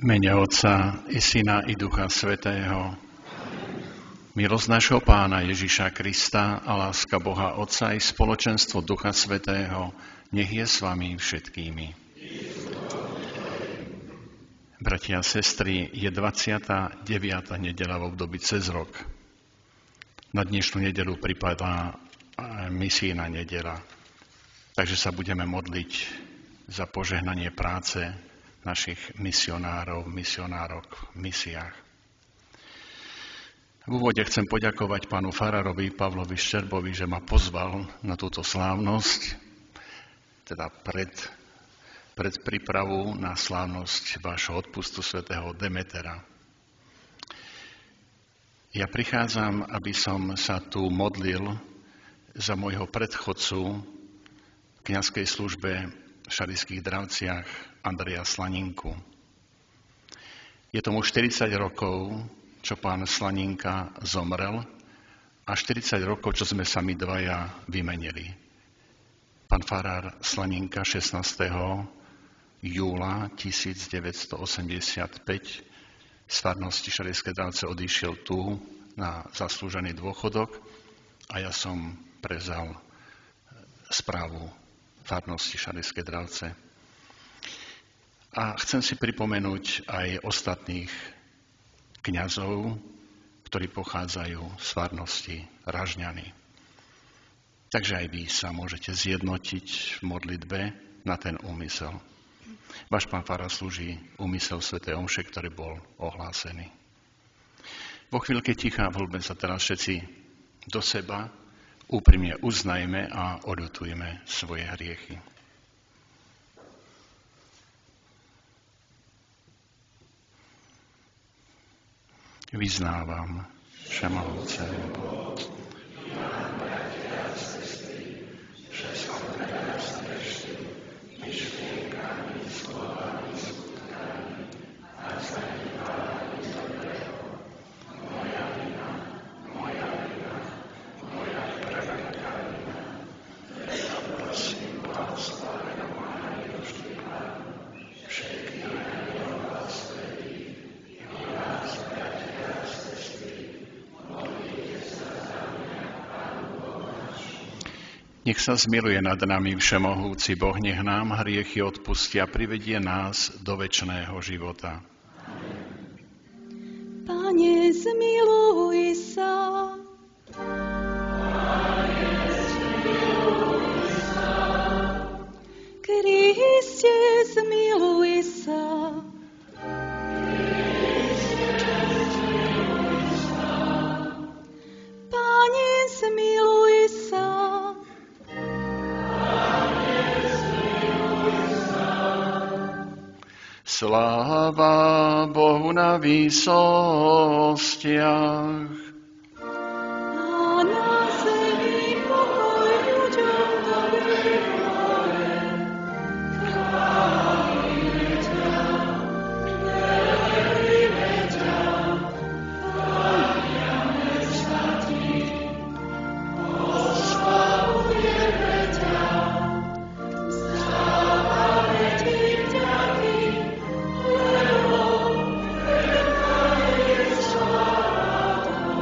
Mene Otca i Syna i Ducha Svätého. Milosť našho Pána Ježiša Krista a láska Boha Otca i spoločenstvo Ducha Svätého nech je s vami všetkými. Bratia a sestry, je 29. nedeľa v období cez rok. Na dnešnú nedeľu pripadá misijná nedeľa, takže sa budeme modliť za požehnanie práce našich misionárok v misiách. V úvode chcem poďakovať pánu farárovi Pavlovi Ščerbovi, že ma pozval na túto slávnosť, teda pred prípravu na slávnosť vášho odpustu svätého Demetera. Ja prichádzam, aby som sa tu modlil za môjho predchodcu v kňazskej službe v Šarišských Dravciach Andreja Slaninku. Je tomu 40 rokov, čo pán Slaninka zomrel a 40 rokov, čo sme sa my dvaja vymenili. Pán farár Slaninka 16. júla 1985 z farnosti Šarišské Dravce odišiel tu na zaslúžený dôchodok a ja som prevzal správu farnosti Šarišské Dravce. A chcem si pripomenúť aj ostatných kňazov, ktorí pochádzajú z farnosti Ražňany. Takže aj vy sa môžete zjednotiť v modlitbe na ten úmysel. Váš pán farár slúži úmysel svätej omše, ktorý bol ohlásený. Vo chvíľke ticha voľbe sa teraz všetci do seba úprimne uznajme a oľutujme svoje hriechy. Vyznávam všemohúceho Boha, že som veľa zgrešil myšlienkami, slovami, skutkami a zanedbávaním dobrého. Moja vina, moja preveľká vina. Preto prosím vás, Pána vždy Pánu, všetkých anielov a svätých, i vás, bratia a sestry, modlite sa za mňa, Pánu Bohu nášmu. Nech sa zmiluje nad nami všemohúci Boh, nech nám hriechy odpustia a privedie nás do večného života. Pane, zmiluj sa. Kriste, zmiluj sa. Pane, zmiluj sa. Sláva Bohu na výsostiach. A na zemi pokoj ľuďom dobrej vôle. Chválime ťa, velebíme ťa, kláňame sa ti, oslavujeme ťa, vzdávame ti vďaky, lebo veľká je sláva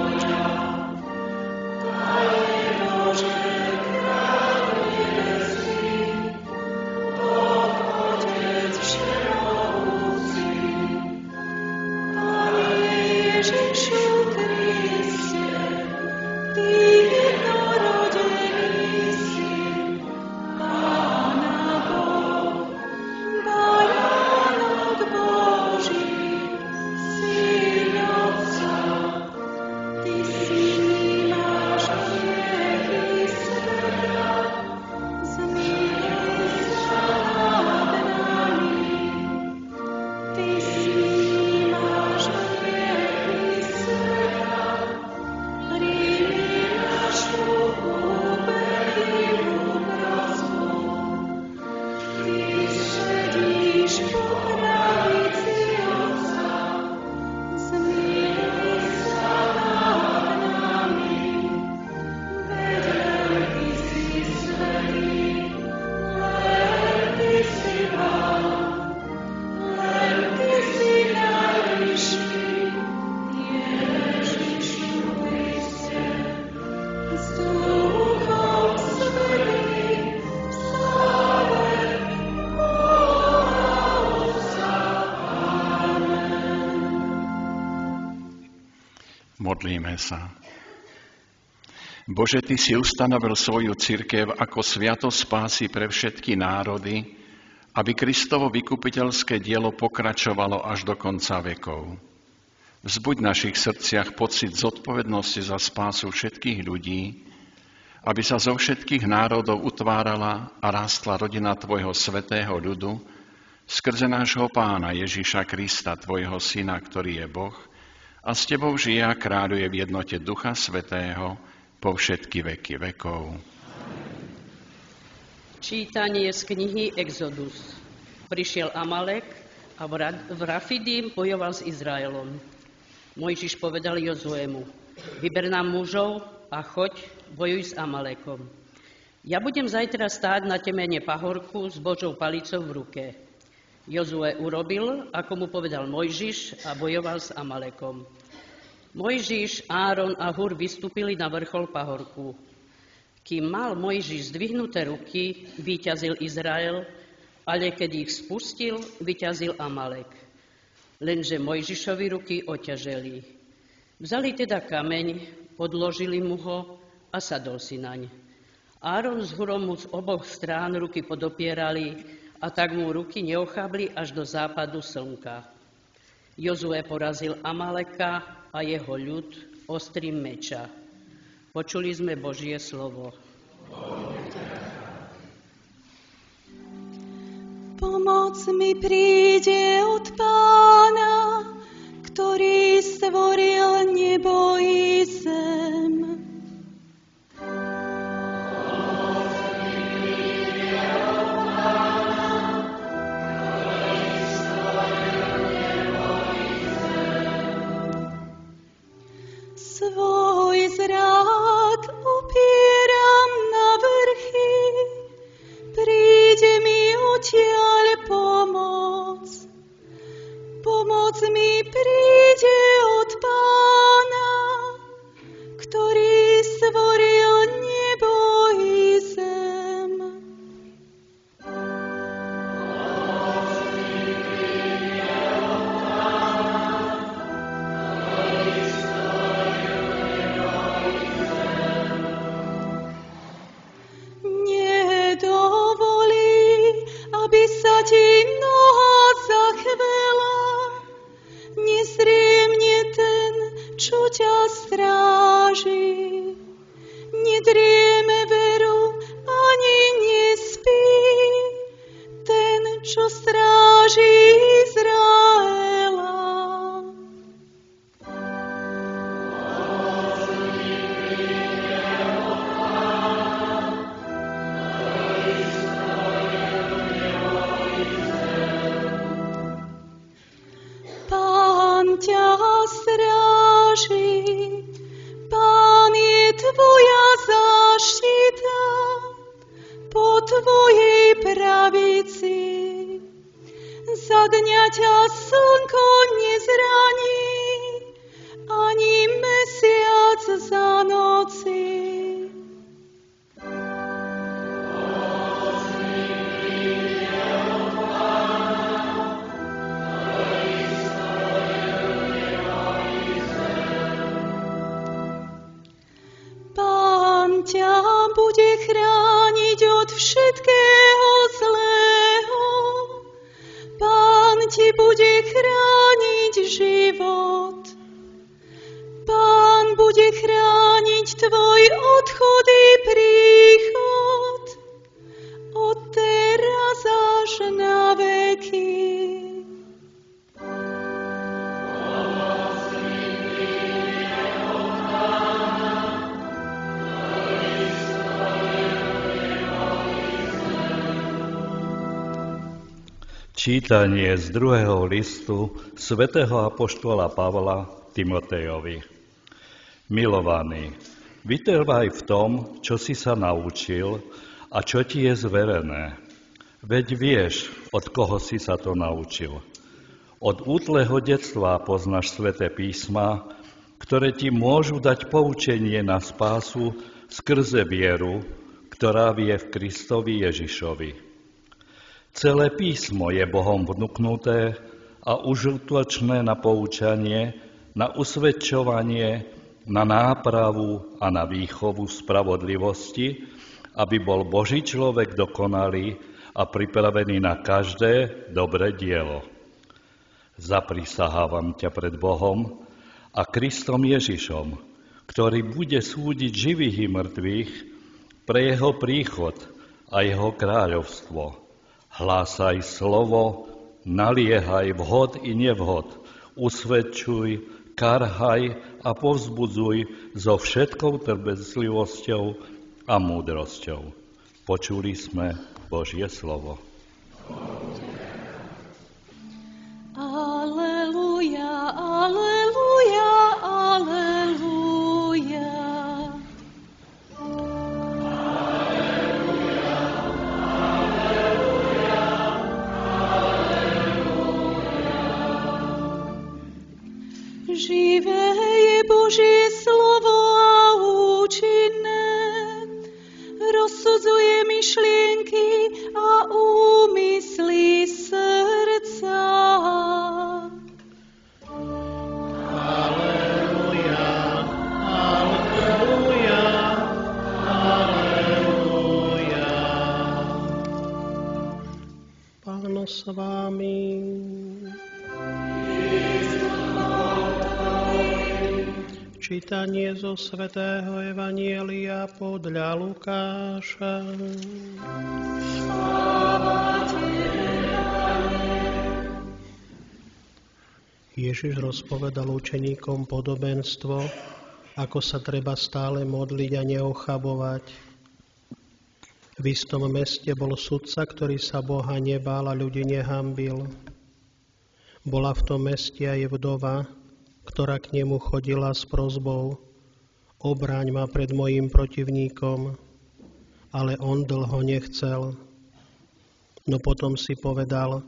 Modlíme sa. Bože, Ty si ustanovil svoju cirkev ako sviatosť spásy pre všetky národy, aby Kristovo vykupiteľské dielo pokračovalo až do konca vekov. Vzbuď v našich srdciach pocit zodpovednosti za spásu všetkých ľudí, aby sa zo všetkých národov utvárala a rástla rodina Tvojho svätého ľudu skrze nášho Pána Ježiša Krista, Tvojho Syna, ktorý je Boh, a s Tebou žije a kráľuje v jednote Ducha Svätého po všetky veky vekov. Čítanie z knihy Exodus. Prišiel Amalek a v Rafidim bojoval s Izraelom. Mojžiš povedal Jozuému: vyber nám mužov a choď, bojuj s Amalekom. Ja budem zajtra stáť na temene pahorku s Božou palicou v ruke. Jozue urobil, ako mu povedal Mojžiš, a bojoval s Amalekom. Mojžiš, Áron a Hur vystúpili na vrchol pahorku. Kým mal Mojžiš zdvihnuté ruky, víťazil Izrael, ale keď ich spustil, víťazil Amalek. Lenže Mojžišovi ruky oťaželi. Vzali teda kameň, podložili mu ho a sadol si naň. Áron s Hurom mu z oboch strán ruky podopierali, a tak mu ruky neochabli až do západu slnka. Jozue porazil Amaleka a jeho ľud ostrým meča. Počuli sme Božie slovo. Pomoc mi príde od Pána, ktorý stvoril nebo i zem. Svoj zrak upieram na vrchy, príde mi odtiaľ pomoc. Pomoc mi príde od Pána, ktorý stvoril nebo i zem. Aby sa ti noha zachvela, nezriemne ten, čo ťa stráži. Nedrieme veru, ani nespí, ten, čo stráži Izraela. Ťa stráži, Pán je tvoja záštita, po tvojej pravici. Za dňa ťa slnko nezraní, ani mesiac za noci. Ťa bude chrániť od všetkého zlého. Pán ti bude chrániť život. Pán bude chrániť tvoj odchod i príchod od teraz až na veky. Čítanie z druhého listu svätého apoštola Pavla Timotejovi. Milovaný, vytrvaj v tom, čo si sa naučil a čo ti je zverené. Veď vieš, od koho si sa to naučil. Od útleho detstva poznáš sväté písma, ktoré ti môžu dať poučenie na spásu skrze vieru, ktorá je v Kristovi Ježišovi. Celé písmo je Bohom vnuknuté a užitočné na poučanie, na usvedčovanie, na nápravu a na výchovu spravodlivosti, aby bol Boží človek dokonalý a pripravený na každé dobré dielo. Zaprisahávam ťa pred Bohom a Kristom Ježišom, ktorý bude súdiť živých i mŕtvych pre jeho príchod a jeho kráľovstvo. Hlásaj slovo, naliehaj vhod i nevhod, usvedčuj, karhaj a povzbudzuj so všetkou trpezlivosťou a múdrosťou. Počuli sme Božie slovo. Aleluja, aleluja, aleluja. Živé je Božie slovo a účinné, rozsudzuje myšlienky a úmysly srdca. Aleluja, aleluja, aleluja. Pán s vámi. Čítanie zo svätého Evanjelia podľa Lukáša. Ježiš rozpovedal učeníkom podobenstvo, ako sa treba stále modliť a neochabovať. V istom meste bol sudca, ktorý sa Boha nebál a ľudí nehanbil. Bola v tom meste aj vdova, ktorá k nemu chodila s prosbou: obráň ma pred mojím protivníkom, ale on dlho nechcel. No potom si povedal: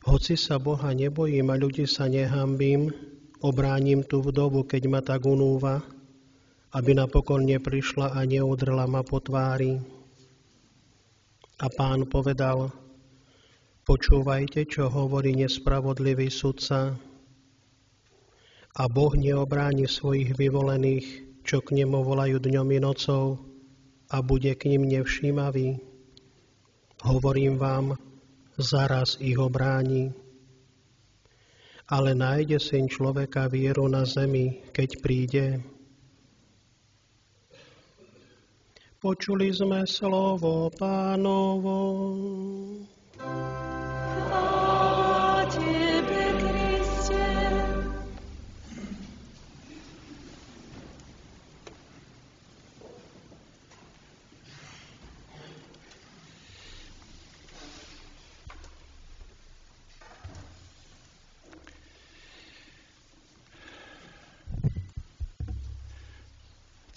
hoci sa Boha nebojím a ľudí sa nehanbím, obránim tú vdovu, keď ma tak unúva, aby napokon neprišla a neudrla ma po tvári. A Pán povedal: počúvajte, čo hovorí nespravodlivý sudca. A Boh neobráni svojich vyvolených, čo k nemu volajú dňom i nocou, a bude k nim nevšímavý. Hovorím vám, zaraz ich obráni. Ale nájde Syn človeka vieru na zemi, keď príde. Počuli sme slovo Pánovo. Chvála Tebe, Kriste.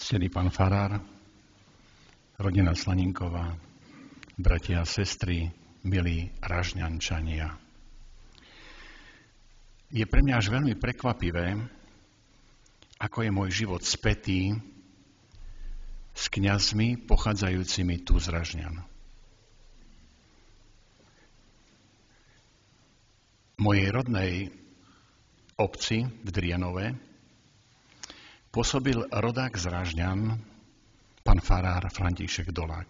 Ctený pán farár, rodina Slaninková, bratia a sestry, milí Ražňančania. Je pre mňa až veľmi prekvapivé, ako je môj život spätý s kňazmi pochádzajúcimi tu z Ražňan. V mojej rodnej obci v Drianove pôsobil rodák z Ražňan, pán farár František Dolák.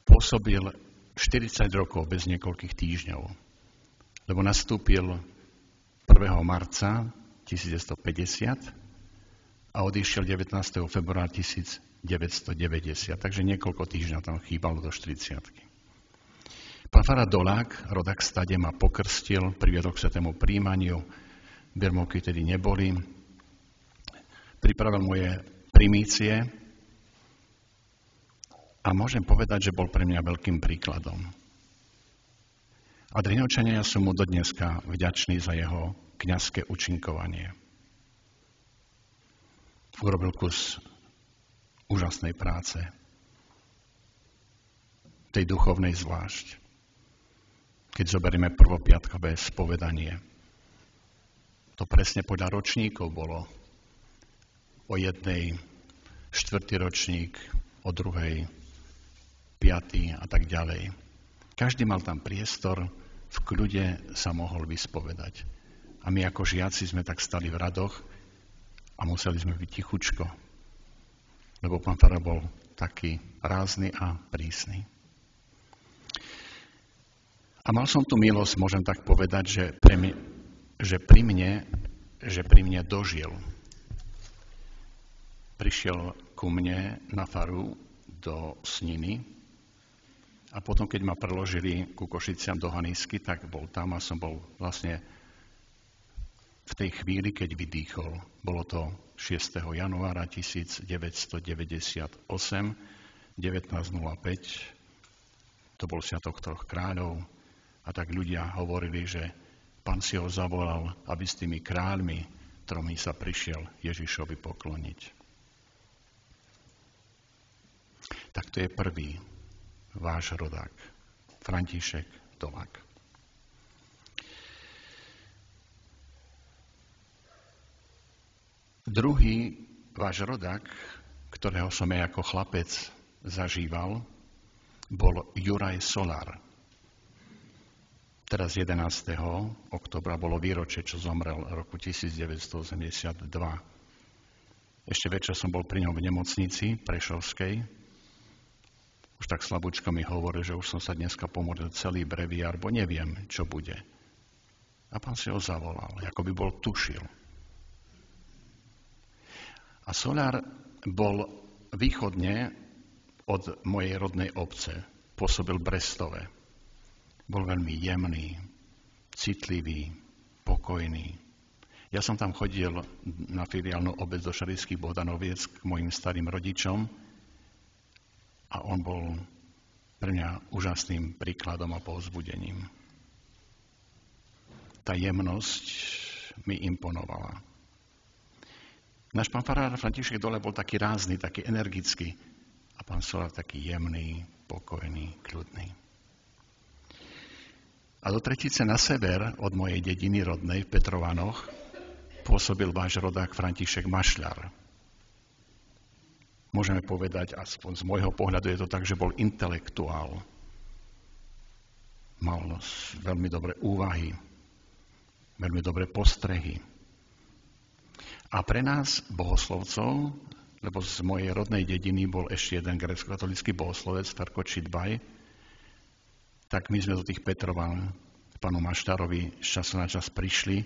Pôsobil 40 rokov bez niekoľkých týždňov, lebo nastúpil 1. marca 1950 a odišiel 19. februára 1990, takže niekoľko týždňov tam chýbalo do 40-ky. Pán farár Dolák, rodák stade, ma pokrstil, priviedol k svätému príjmaniu, birmovky tedy neboli, pripravil moje primície a môžem povedať, že bol pre mňa veľkým príkladom. A Driňovčania sú mu dodneska vďační za jeho kňazské účinkovanie. Urobil kus úžasnej práce, tej duchovnej zvlášť. Keď zoberieme prvopiatkové spovedanie, to presne podľa ročníkov bolo. O jednej 4. ročník, o druhej 5. a tak ďalej. Každý mal tam priestor, v kľude sa mohol vyspovedať. A my ako žiaci sme tak stali v radoch A museli sme byť tichučko, lebo pán farár bol taký rázny a prísny. A mal som tu milosť, môžem tak povedať, že pri mne dožil. Prišiel ku mne na faru do Sniny a potom, keď ma preložili ku Košiciam do Hanísky, tak bol tam a som bol vlastne v tej chvíli, keď vydýchol. Bolo to 6. januára 1998, 19.05. To bol Sviatok Troch kráľov. A tak ľudia hovorili, že Pán si ho zavolal, aby s tými kráľmi tromi sa prišiel Ježišovi pokloniť. Tak to je prvý váš rodák, František Dolák. Druhý váš rodák, ktorého som aj ako chlapec zažíval, bol Juraj Solár. Teraz 11. októbra bolo výročie, čo zomrel roku 1982. Ešte večer som bol pri ňom v nemocnici Prešovskej. Už tak slabúčko mi hovoril, že už som sa dneska pomodlil celý breviár, bo neviem, čo bude. A pán si ho zavolal, ako by bol tušil. A Solár bol východne od mojej rodnej obce. Pôsobil v Brestove. Bol veľmi jemný, citlivý, pokojný. Ja som tam chodil na filiálnu obec do Šarišských Bohdanoviec k mojim starým rodičom a on bol pre mňa úžasným príkladom a povzbudením. Tá jemnosť mi imponovala. Náš pán farár František Dole bol taký rázny, taký energický a pán Solár taký jemný, pokojný, kľudný. A do Tretice na sever od mojej dediny rodnej v Petrovanoch pôsobil váš rodák František Mašľar. Môžeme povedať, aspoň z môjho pohľadu je to tak, že bol intelektuál. Mal veľmi dobré úvahy, veľmi dobré postrehy. A pre nás, bohoslovcov, lebo z mojej rodnej dediny bol ešte jeden grécko-katolícky bohoslovec, Ferko Čidbaj, tak my sme do tých Petrovan k pánu Maštárovi z času na čas prišli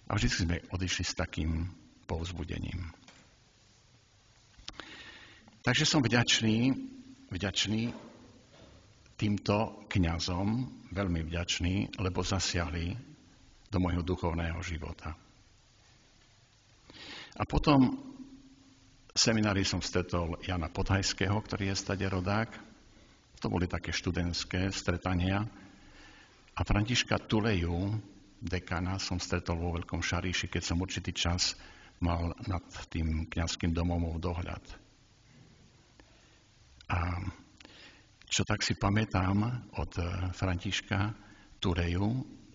a vždy sme odišli s takým povzbudením. Takže som vďačný týmto kňazom, veľmi vďačný, lebo zasiahli do môjho duchovného života. A potom v seminári som stretol Jana Podhajského, ktorý je stade rodák. To boli také študentské stretania. A Františka Tuleju, dekana, som stretol vo Veľkom Šaríši, keď som určitý čas mal nad tým kňazským domom dohľad. A čo tak si pamätám od Františka Tuleju,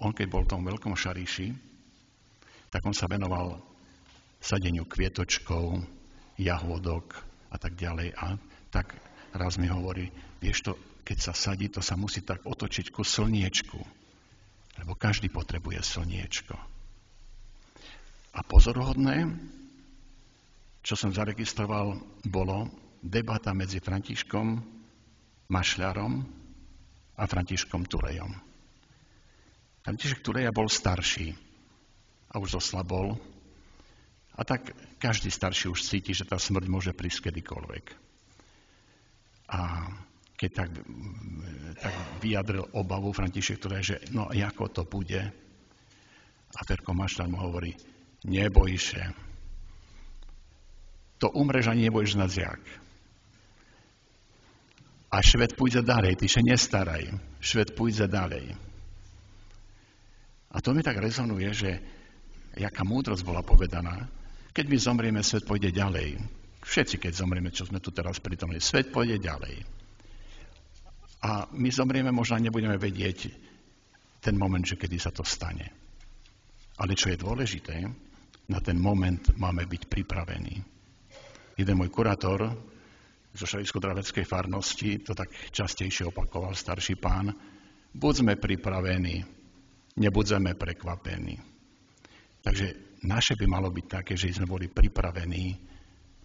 on keď bol v tom Veľkom Šaríši, tak on sa venoval sadeniu kvietočkov, jahôdok a tak ďalej. A tak raz mi hovorí, vieš to, keď sa sadí, to sa musí tak otočiť ku slniečku, lebo každý potrebuje slniečko. A pozoruhodné, čo som zaregistroval, bolo debata medzi Františkom Mašľarom a Františkom Tulejom. František Tuleja bol starší a už zoslabol, a tak každý starší už cíti, že tá smrť môže prísť kedykoľvek. A keď tak vyjadril obavu František Tulej, že no ako to bude, a Ferko Mašľar mu hovorí, neboj sa, to umreš a nebudeš znať jak. A svet pôjde ďalej, ty sa nestaraj, svet pôjde ďalej. A to mi tak rezonuje, že jaká múdrosť bola povedaná, keď my zomrieme, svet pôjde ďalej. Všetci, keď zomrieme, čo sme tu teraz pritomní, svet pôjde ďalej. A my zomrieme, možno nebudeme vedieť ten moment, že kedy sa to stane. Ale čo je dôležité, na ten moment máme byť pripravení. Jeden môj kurátor zo Šarišsko-Draveckej farnosti to tak častejšie opakoval, starší pán, buďme pripravení, nebuďme prekvapení. Takže naše by malo byť také, že sme boli pripravení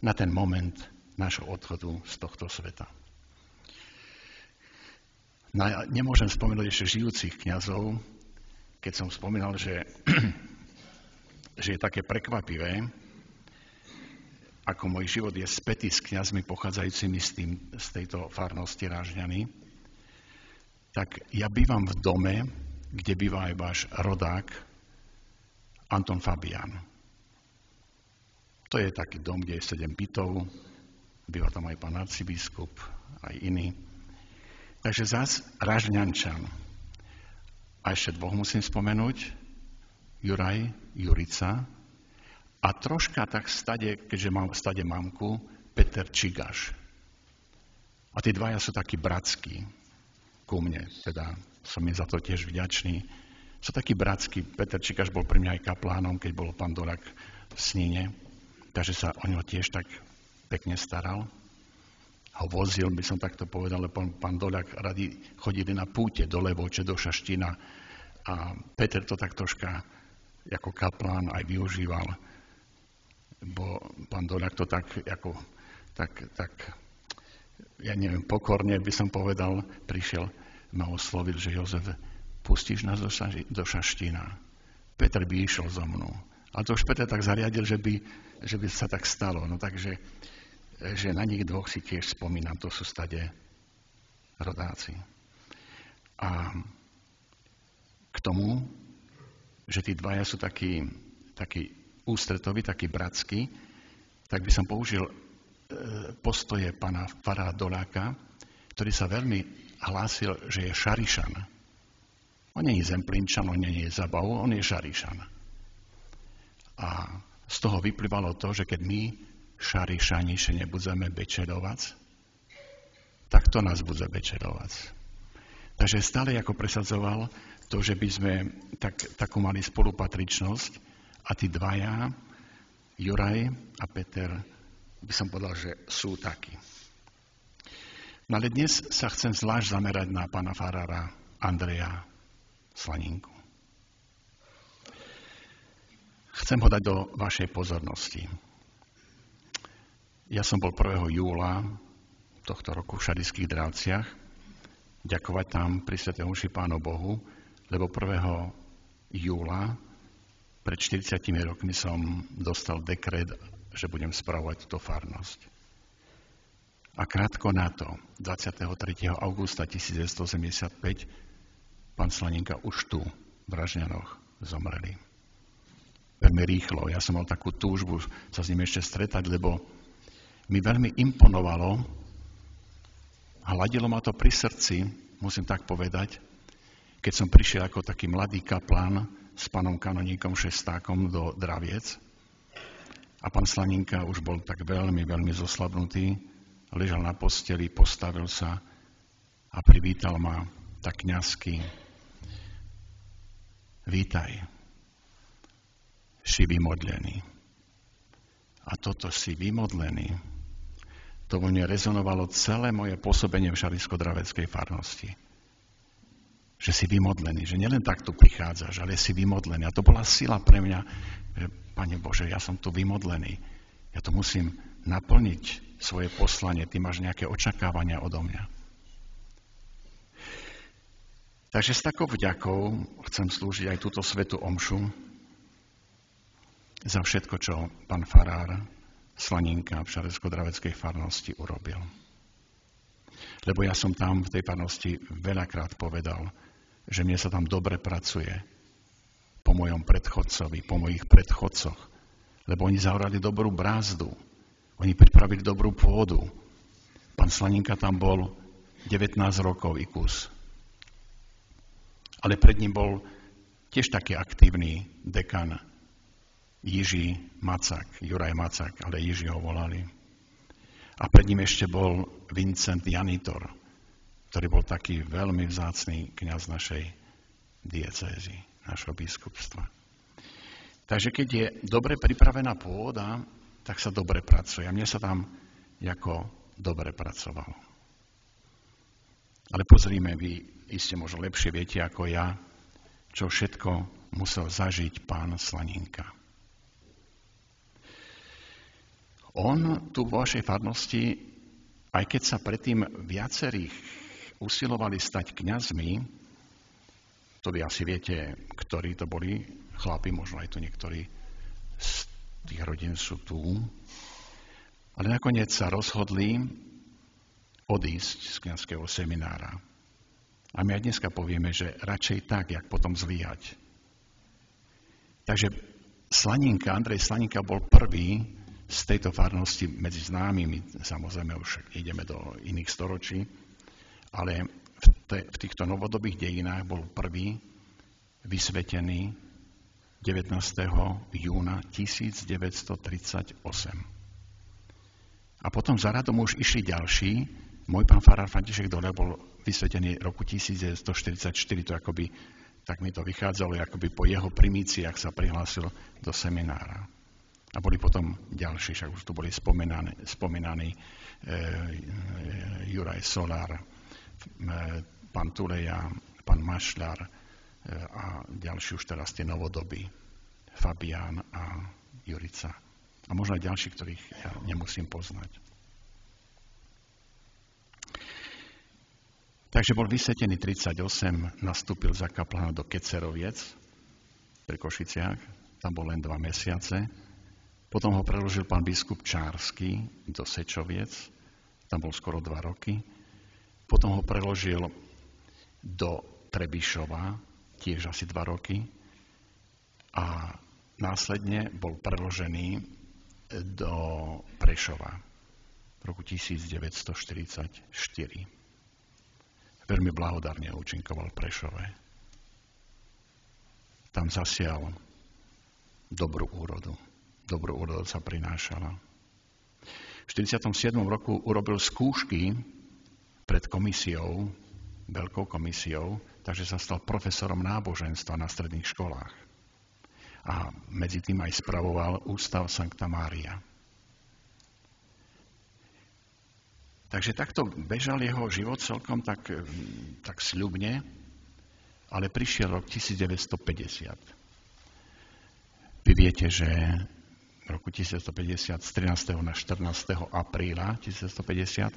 na ten moment nášho odchodu z tohto sveta. No ja nemôžem spomenúť ešte žijúcich kňazov, keď som spomínal, že je také prekvapivé, ako môj život je spätý s kňazmi pochádzajúcimi z tejto farnosti Rážďany, tak ja bývam v dome, kde býva aj váš rodák Anton Fabián. To je taký dom, kde je 7 bytov, býva tam aj pán arcibiskup, aj iný. Takže zás Rážďančan. A ešte dvoch musím spomenúť, Juraj, Jurica a troška tak stade, keďže mám v stade mamku, Peter Čigaš. A tí dvaja sú takí bratskí ku mne, teda som im za to tiež vďačný. Sú takí bratskí, Peter Čigaš bol pri mňa aj kaplánom, keď bol pán Dolák v Sníne, takže sa o ňo tiež tak pekne staral. Ho vozil, by som takto povedal, lebo pán Dolák radi chodili na púte do Levoče, do Šaštína a Peter to tak troška ako kaplán aj využíval, bo pán Dolák to tak ja neviem, pokorne by som povedal, prišiel, ma oslovil, že Jozef, pustíš nás do Šaštína. Peter by išiel so mnou. Ale to už Peter tak zariadil, že by sa tak stalo. No takže že na nich dvoch si tiež spomínam, to sú stade rodáci. A k tomu, že tí dvaja sú takí ústretoví, takí bratskí, tak by som použil postoje pána farára Doláka, ktorý sa veľmi hlásil, že je Šarišan. On nie je Zemplínčan, on nie je Zabav, on je Šarišan. A z toho vyplývalo to, že keď my Šarišani še nebudeme bečerovať, tak to nás bude bečerovať. Takže stále ako presadzoval to, že by sme takú mali spolupatričnosť a tí dvaja, Juraj a Peter, by som povedal, že sú takí. No ale dnes sa chcem zvlášť zamerať na pána farára Andreja Slaninku. Chcem ho dať do vašej pozornosti. Ja som bol 1. júla tohto roku v Šarišských Dravciach ďakovať tam pri svätej omši Pánu Bohu, lebo 1. júla pred 40 rokmi som dostal dekret, že budem spravovať túto farnosť. A krátko na to, 23. augusta 1985, pán Slaninka už tu v Rážďanoch zomreli. Veľmi rýchlo. Ja som mal takú túžbu sa s ním ešte stretať, lebo mi veľmi imponovalo a hladilo ma to pri srdci, musím tak povedať, keď som prišiel ako taký mladý kaplán s pánom kanoníkom Šestákom do Draviec a pán Slaninka už bol tak veľmi, veľmi zoslabnutý, ležal na posteli, postavil sa a privítal ma tak kňazsky. Vítaj, si vymodlený. A toto si vymodlený, to vo mne rezonovalo celé moje pôsobenie v Šarišsko-Draveckej farnosti. Že si vymodlený, že nielen tak tu prichádzaš, ale si vymodlený. A to bola sila pre mňa, že Pane Bože, ja som tu vymodlený. Ja tu musím naplniť svoje poslanie, ty máš nejaké očakávania odo mňa. Takže s takou vďakou chcem slúžiť aj túto svätú omšu za všetko, čo pán farár Slaninka v Šarišsko-Draveckej farnosti urobil. Lebo ja som tam v tej farnosti veľakrát povedal, že mne sa tam dobre pracuje po mojom predchodcovi, po mojich predchodcoch, lebo oni zaorali dobrú brázdu, oni pripravili dobrú pôdu. Pán Slaninka tam bol 19 rokov i kus. Ale pred ním bol tiež taký aktívny dekan Jiří Macak, Juraj Macak, ale Jiří ho volali. A pred ním ešte bol Vincent Janitor, ktorý bol taký veľmi vzácny kňaz našej diecézy, našho biskupstva. Takže keď je dobre pripravená pôda, tak sa dobre pracuje. A mne sa tam ako dobre pracovalo. Ale pozrime, vy iste možno lepšie viete ako ja, čo všetko musel zažiť pán Slaninka. On tu vo vašej farnosti, aj keď sa predtým viacerých usilovali stať kňazmi, to vy asi viete, ktorí to boli chlapi, možno aj tu niektorí z tých rodín sú tu, ale nakoniec sa rozhodli odísť z kňazského seminára. A my aj dneska povieme, že radšej tak, jak potom zlyhať. Takže Andrej Slaninka bol prvý z tejto farnosti medzi známymi, samozrejme už ideme do iných storočí, ale v týchto novodobých dejinách bol prvý vysvetený 19. júna 1938. A potom za radom už išli ďalší. Môj pán farár František Doľa bol vysvetený roku 1944, to akoby, tak mi to vychádzalo, akoby po jeho primíciách sa prihlásil do seminára. A boli potom ďalší, však už tu boli spomínaní Juraj Solár, pán Tuleja, pán Mašľar a ďalší už teraz tie novodoby, Fabián a Jurica. A možno aj ďalší, ktorých ja nemusím poznať. Takže bol vysvetený 38, nastúpil za kaplána do Keceroviec pri Košiciach, tam bol len 2 mesiace. Potom ho preložil pán biskup Čársky do Sečoviec, tam bol skoro 2 roky. Potom ho preložil do Trebišova, tiež asi 2 roky. A následne bol preložený do Prešova v roku 1944. Veľmi blahodárne účinkoval v Prešove. Tam zasial dobrú úrodu. Dobrú úrodu sa prinášala. V 47. roku urobil skúšky pred komisiou, veľkou komisiou, takže sa stal profesorom náboženstva na stredných školách. A medzi tým aj spravoval ústav Sancta Mária. Takže takto bežal jeho život celkom tak sľubne, ale prišiel rok 1950. Vy viete, že v roku 1950 z 13. na 14. apríla 1950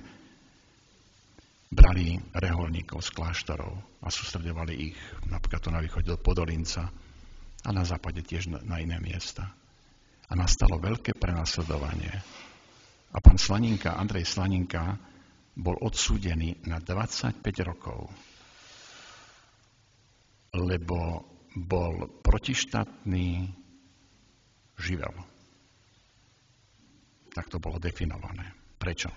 brali reholníkov z kláštorov a sústredovali ich napríklad tu na východe do Podolinca a na západe tiež na iné miesta. A nastalo veľké prenasledovanie. A pán Slaninka, Andrej Slaninka, bol odsúdený na 25 rokov, lebo bol protištátny živel. Tak to bolo definované. Prečo?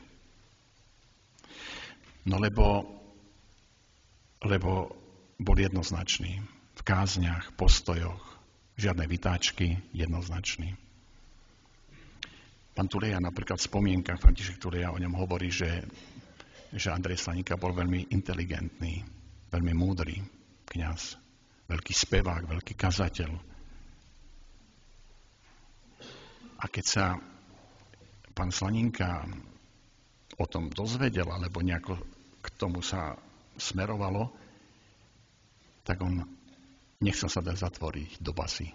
No lebo bol jednoznačný. V kázniach, postojoch, žiadne vytáčky, jednoznačný. Pán Tuleja napríklad v spomienkach, František Tuleja o ňom hovorí, že Andrej Slaninka bol veľmi inteligentný, veľmi múdry kňaz, veľký spevák, veľký kazateľ. A keď sa pán Slaninka o tom dozvedel, alebo nejako k tomu sa smerovalo, tak on nechcel sa dať zatvoriť do basy.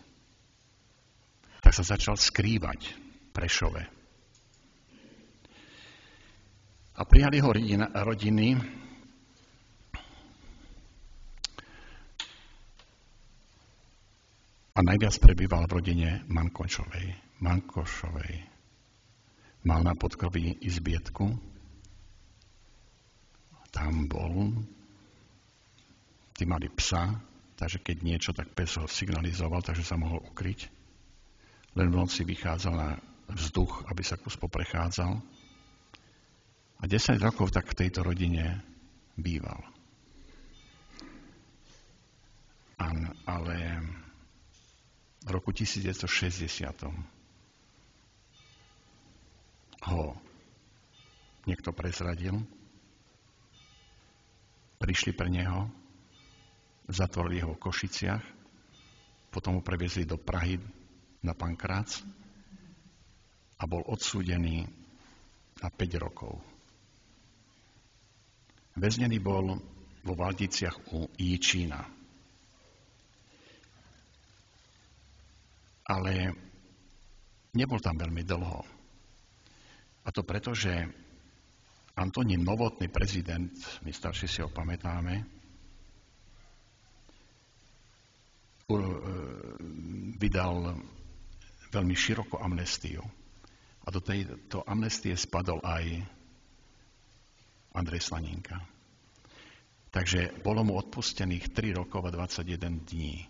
Tak sa začal skrývať v Prešove. A prijali ho rodiny a najviac prebýval v rodine Mankošovej. Mal na podkroví izbietku, tam bol, tí mali psa, takže keď niečo, tak pes ho signalizoval, takže sa mohol ukryť. Len v noci vychádzal na vzduch, aby sa kus poprechádzal. A 10 rokov tak v tejto rodine býval. Ale v roku 1960 ho niekto prezradil, prišli pre neho, zatvorili ho v Košiciach, potom ho previezli do Prahy na Pankrác a bol odsúdený na 5 rokov. Väznený bol vo Valdiciach u Jičína. Ale nebol tam veľmi dlho. A to preto, že Antonín Novotný, prezident, my starší si ho pamätáme, vydal veľmi širokú amnestiu. A do tejto amnestie spadol aj Andrej Slaninka. Takže bolo mu odpustených 3 rokov a 21 dní.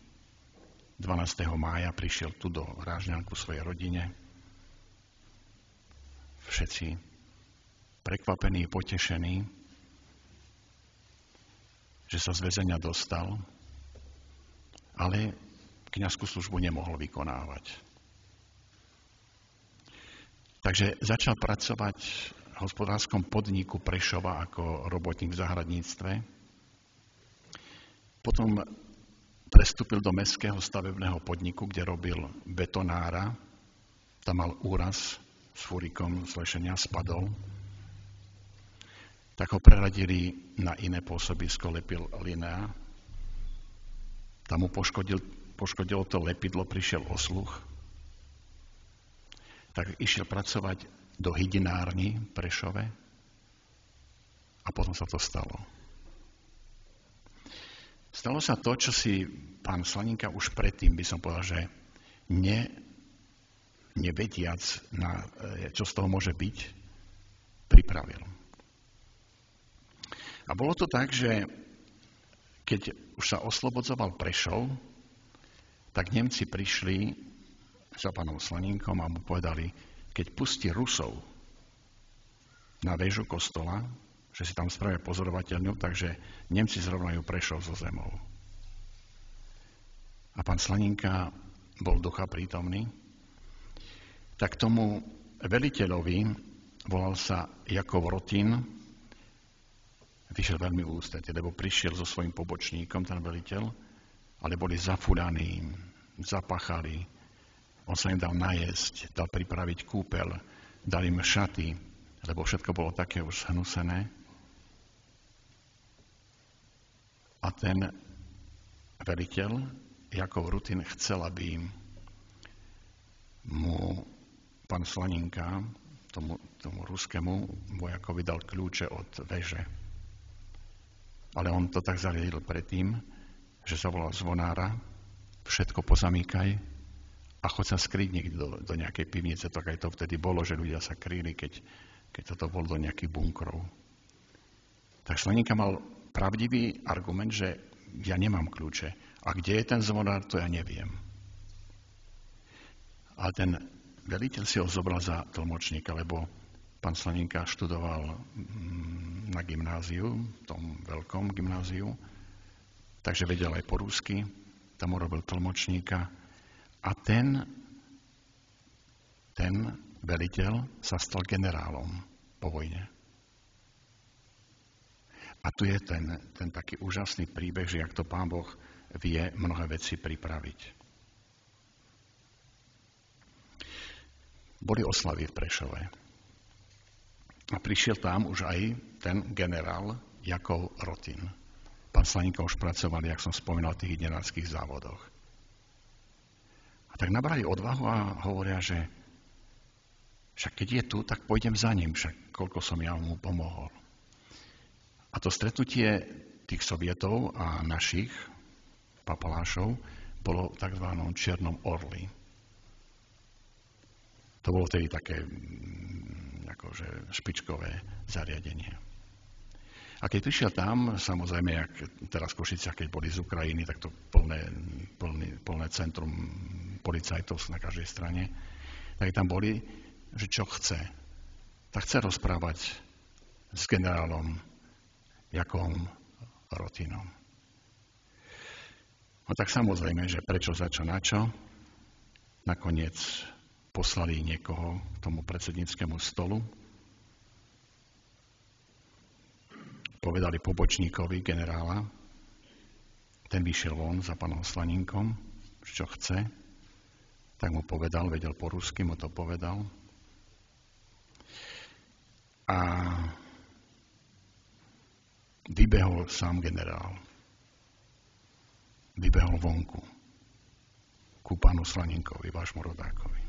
12. mája prišiel tu do Rážňanku svojej rodine. Všetci prekvapení, potešení, že sa z väzenia dostal, ale kňazskú službu nemohol vykonávať. Takže začal pracovať v hospodárskom podniku Prešova ako robotník v záhradníctve. Potom prestúpil do mestského stavebného podniku, kde robil betonára. Tam mal úraz s fúrikom z lešenia, spadol. Tak ho preradili na iné pôsobisko, lepil linea. Tam mu poškodilo to lepidlo, prišiel o sluch. Tak išiel pracovať do hydinárny v Prešove a potom sa to stalo. Stalo sa to, čo si pán Slaninka už predtým, by som povedal, že nevediac, čo z toho môže byť, pripravil. A bolo to tak, že keď už sa oslobodzoval Prešov, tak Nemci prišli za pánom Slaninkom a mu povedali, keď pustí Rusov na väžu kostola, že si tam spravia pozorovateľňu, takže Nemci zrovnajú Prešov so zemou. A pán Slaninka bol ducha prítomný. Tak tomu veliteľovi, volal sa Jakov Rotin, vyšiel veľmi v ústrety, lebo prišiel so svojím pobočníkom, ten veliteľ, ale boli zafúdaní, zapachali. On sa im dal najesť, dal pripraviť kúpeľ, dal im šaty, lebo všetko bolo také už zhnusené. A ten veliteľ, Jakov Rutin, chcel, aby mu pán Slaninka, tomu ruskému vojakovi, dal kľúče od veže. Ale on to tak zariadil predtým, že zavolal zvonára, všetko pozamýkaj a choď sa skryť niekde do nejakej pivnice. Tak aj to vtedy bolo, že ľudia sa kryli, keď toto bolo do nejakých bunkrov. Tak Slaninka mal pravdivý argument, že ja nemám kľúče. A kde je ten zvonár, to ja neviem. A ten veliteľ si ho zobral za tlmočníka, lebo pán Slaninka študoval na gymnáziu, tom veľkom gymnáziu, takže vedel aj po rusky, tam urobil tlmočníka a ten veliteľ sa stal generálom po vojne. A tu je ten taký úžasný príbeh, že jak to Pán Boh vie mnohé veci pripraviť. Boli oslavy v Prešove. A prišiel tam už aj ten generál Jakov Rotin. Pán Slaninka už pracoval, jak som spomínal, v tých hydinárskych závodoch. A tak nabrali odvahu a hovoria, že však keď je tu, tak pôjdem za ním, však koľko som ja mu pomohol. A to stretnutie tých sovietov a našich papalášov bolo v tzv. Čiernom orli. To bolo vtedy také akože špičkové zariadenie. A keď prišiel tam, samozrejme, jak teraz v Košiciach, keď boli z Ukrajiny, tak to plné centrum policajtov na každej strane, tak tam boli, že čo chce. Tak chce rozprávať s generálom Jakovom Rotinom. No tak samozrejme, že prečo, za čo, na čo. Nakoniec poslali niekoho k tomu predsedníckému stolu. Povedali pobočníkovi generála. Ten vyšiel von za pánom Slaninkom, čo chce. Tak mu povedal, vedel po rusky, mu to povedal. A vybehol sám generál. Vybehol vonku ku pánu Slaninkovi, vášmu rodákovi.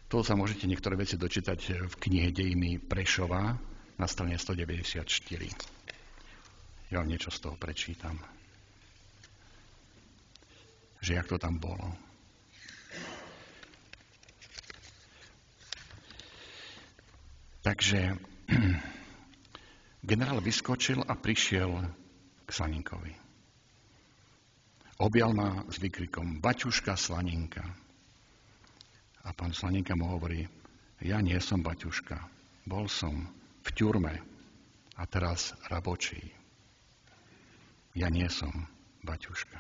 To sa môžete niektoré veci dočítať v knihe Dejiny Prešova na strane 194. Ja vám niečo z toho prečítam. Že jak to tam bolo. Takže generál vyskočil a prišiel k Slaninkovi. Objal ma s výkrikom: Baťuška, Slaninka. A pán Slaninka mu hovorí: ja nie som Baťuška. Bol som v ťurme a teraz rabočí. Ja nie som Baťuška.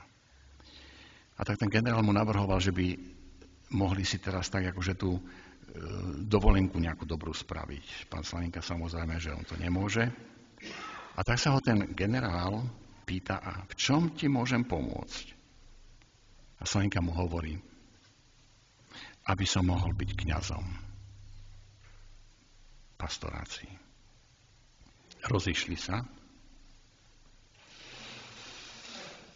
A tak ten generál mu navrhoval, že by mohli si teraz tak akože tú dovolenku nejakú dobrú spraviť. Pán Slaninka samozrejme, že on to nemôže. A tak sa ho ten generál pýta: a v čom ti môžem pomôcť? A Slaninka mu hovorí: aby som mohol byť kňazom pastorácii. Rozišli sa.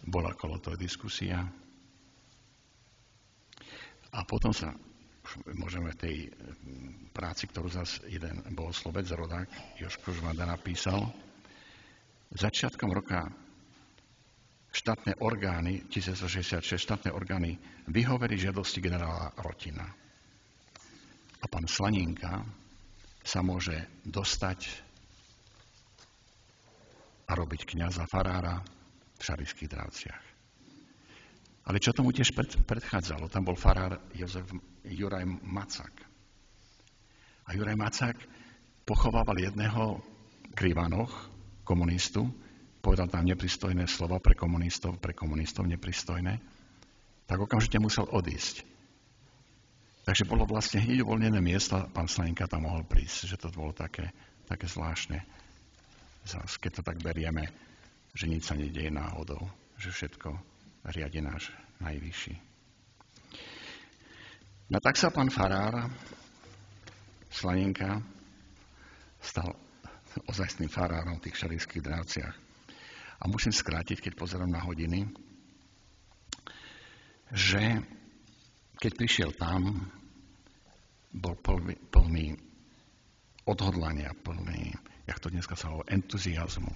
Bola okolo toho diskusia. A potom sa, môžeme v tej práci, ktorú zase jeden bohoslovec, rodák Jožko Žvanda napísal, začiatkom roka štátne orgány, 1966 štátne orgány vyhoveli žiadosti generála Rotina. A pán Slaninka sa môže dostať a robiť kňaza farára v Šarišských Dravciach. Ale čo tomu tiež predchádzalo? Tam bol farár Juraj Macak. A Juraj Macak pochovával jedného Krivanoch, komunistu, povedal tam nepristojné slova pre komunistov nepristojné, tak okamžite musel odísť. Takže bolo vlastne hneď uvoľnené miesto, pán Slaninka tam mohol prísť, že to bolo také zvláštne. Zas, keď to tak berieme, že nič sa nedieje náhodou, že všetko riadi náš najvyšší. No tak sa pán farár Slaninka stal ozajstným farárom v tých Šarišských Dravciach. A musím skrátiť, keď pozerám na hodiny, že keď prišiel tam, bol plný odhodlania, plný, jak to dneska sa hovorí, entuziazmu.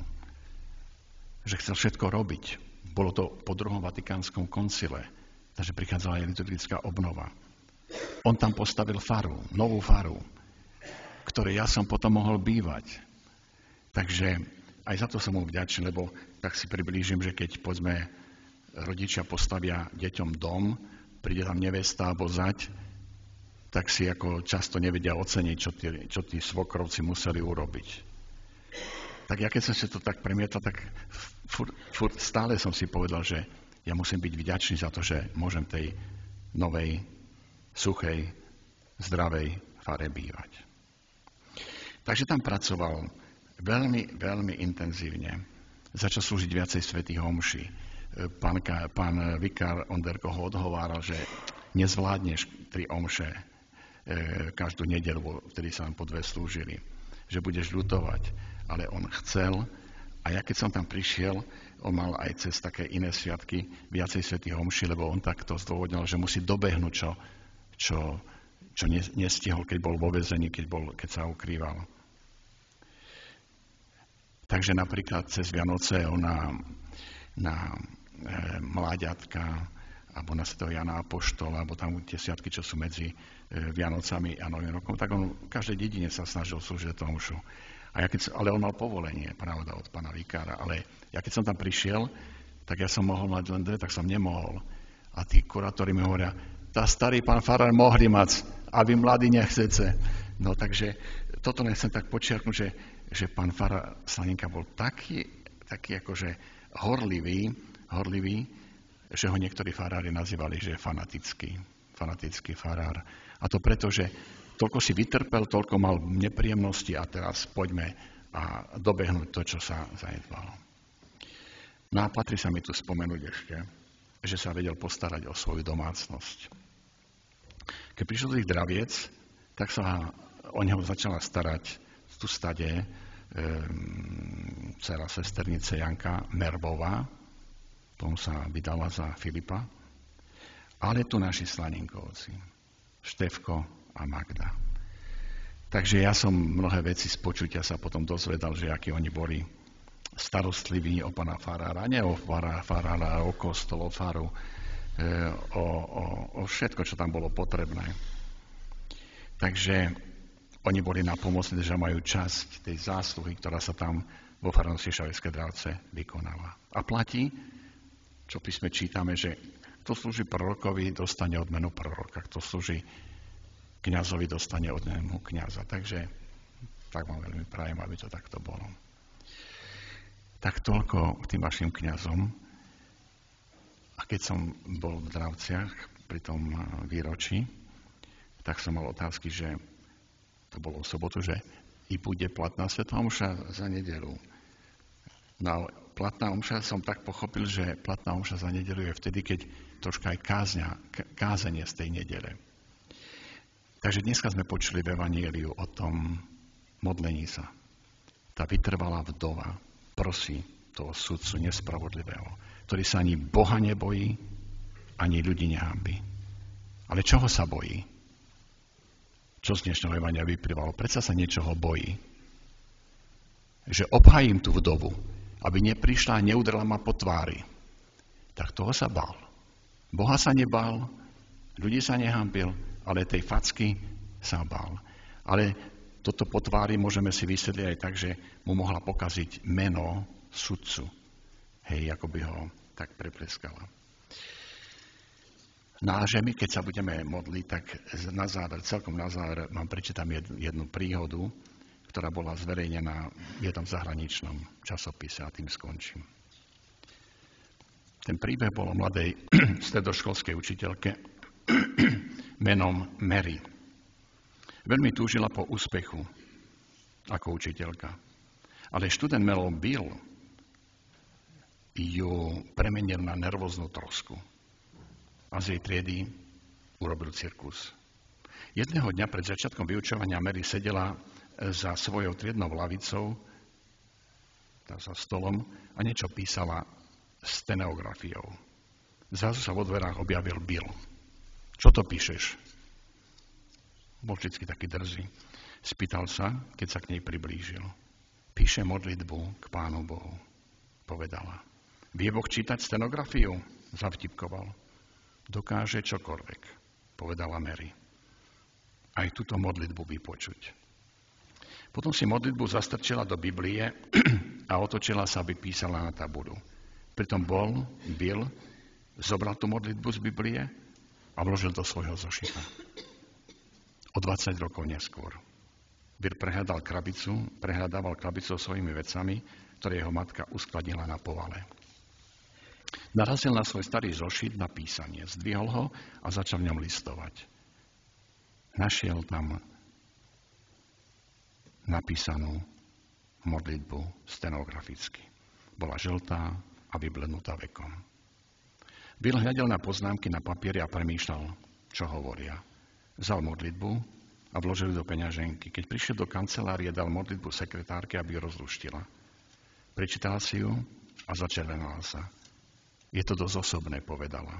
Že chcel všetko robiť. Bolo to po druhom Vatikánskom koncile, takže prichádzala aj liturgická obnova. On tam postavil faru, novú faru, ktorej ja som potom mohol bývať. Takže aj za to som mu vďačný, lebo tak si priblížim, že keď povedzme rodičia postavia deťom dom, príde tam nevesta alebo zať, tak si ako často nevedia oceniť, čo tí svokrovci museli urobiť. Tak ja keď som si to tak premietal, tak furt stále som si povedal, že ja musím byť vďačný za to, že môžem tej novej, suchej, zdravej fare bývať. Takže tam pracoval veľmi, veľmi intenzívne. Začal slúžiť viacej svätých omší. Pán vikár Onderko ho odhováral, že nezvládneš 3 omše každú nedeľu, vtedy sa nám po 2 slúžili, že budeš ľutovať. Ale on chcel, a ja keď som tam prišiel, on mal aj cez také iné sviatky viacej svätých omší, lebo on takto zdôvodnil, že musí dobehnúť, čo nestihol, keď bol vo väzení, keď sa ukrýval. Takže napríklad cez Vianoce ona na mláďatka alebo na svätého Jana Apoštola, alebo tam tie sviatky, čo sú medzi Vianocami a Novým rokom, tak on v každej dedine sa snažil slúžiť tomu omšu. Ale on mal povolenie, pravda, od pána vikára. Ale ja keď som tam prišiel, tak ja som mohol mať len 2, tak som nemohol. A tí kurátori mi hovoria: tá starý pán farár mohli mať, a vy mladí nechcete. No takže toto nechcem tak počiarknúť, že pán farár Slaninka bol taký akože horlivý, že ho niektorí farári nazývali, že je fanatický farár. A to preto, že toľko si vytrpel, toľko mal nepríjemnosti a teraz poďme a dobehnúť to, čo sa zanedbalo. No a patrí sa mi tu spomenúť ešte, že sa vedel postarať o svoju domácnosť. Keď prišiel do tých Draviec, tak sa o neho začala starať tu stade dcera sesternice Janka Merbová, potom sa vydala za Filipa, ale tu naši Slaninkovci, Štefko a Magda. Takže ja som mnohé veci z počutia sa potom dozvedal, že akí oni boli starostliví o pána farára, nie o farára, o kostol, o faru, o všetko, čo tam bolo potrebné. Takže oni boli napomocní, že majú časť tej zásluhy, ktorá sa tam vo farnosti Šarišskej Dravce vykonáva. A platí, čo v písme čítame, že kto slúži prorokovi, dostane odmenu proroka. Kto slúži kňazovi, dostane odmenu kňaza. Takže tak vám veľmi prajem, aby to takto bolo. Tak toľko k tým vašim kňazom. A keď som bol v Dravciach pri tom výročí, tak som mal otázky, že to bolo v sobotu, že i bude platná svätá omša za nedeľu. No platná omša som tak pochopil, že platná omša za nedeľu je vtedy, keď troška aj kázanie z tej nedele. Takže dneska sme počuli v Evanjeliu o tom modlení sa. Tá vytrvalá vdova prosí toho sudcu nespravodlivého, ktorý sa ani Boha nebojí, ani ľudí nehanbí. Ale čoho sa bojí? Čo z dnešného Evanjelia vyplývalo? Predsa sa niečoho bojí. Že obhajím tú vdovu, aby neprišla a neudrela ma po tvári. Tak toho sa bál. Boha sa nebál, ľudí sa nehanbil, ale tej facky sa bál. Ale toto po tvári môžeme si vysvetliť aj tak, že mu mohla pokaziť meno sudcu. Hej, ako by ho tak prepleskala. No a že my, keď sa budeme modliť, tak celkom na záver vám prečítam jednu príhodu, ktorá bola zverejnená v jednom zahraničnom časopise a tým skončím. Ten príbeh bol o mladej stredoškolskej učiteľke menom Mary. Veľmi túžila po úspechu ako učiteľka. Ale študent menom Bill ju premenil na nervóznu trosku. A z jej triedy urobil cirkus. Jedného dňa pred začiatkom vyučovania Mary sedela za svojou triednou lavicou, za stolom, a niečo písala stenografiou. Zrazu sa vo dverách objavil Bill. Čo to píšeš? Bol vždycky taký drzý. Spýtal sa, keď sa k nej priblížil. Píše modlitbu k Pánu Bohu, povedala. Vie Boh čítať stenografiu? Zavtipkoval. Dokáže čokoľvek, povedala Mary. Aj túto modlitbu vypočuť. Potom si modlitbu zastrčila do Biblie a otočila sa, aby písala na tabuľu. Pritom Bill zobral tú modlitbu z Biblie a vložil do svojho zošita. O 20 rokov neskôr. Bill prehľadával krabicu svojimi vecami, ktoré jeho matka uskladnila na povale. Narazil na svoj starý zošit na písanie, zdvihol ho a začal v ňom listovať. Našiel tam napísanú modlitbu stenograficky. Bola žltá a vyblednutá vekom. Bill hľadel na poznámky na papieri a premýšľal, čo hovoria. Vzal modlitbu a vložil do peňaženky. Keď prišiel do kancelárie, dal modlitbu sekretárke, aby ju rozluštila. Prečítala si ju a začervenala sa. Je to dosť osobné, povedala.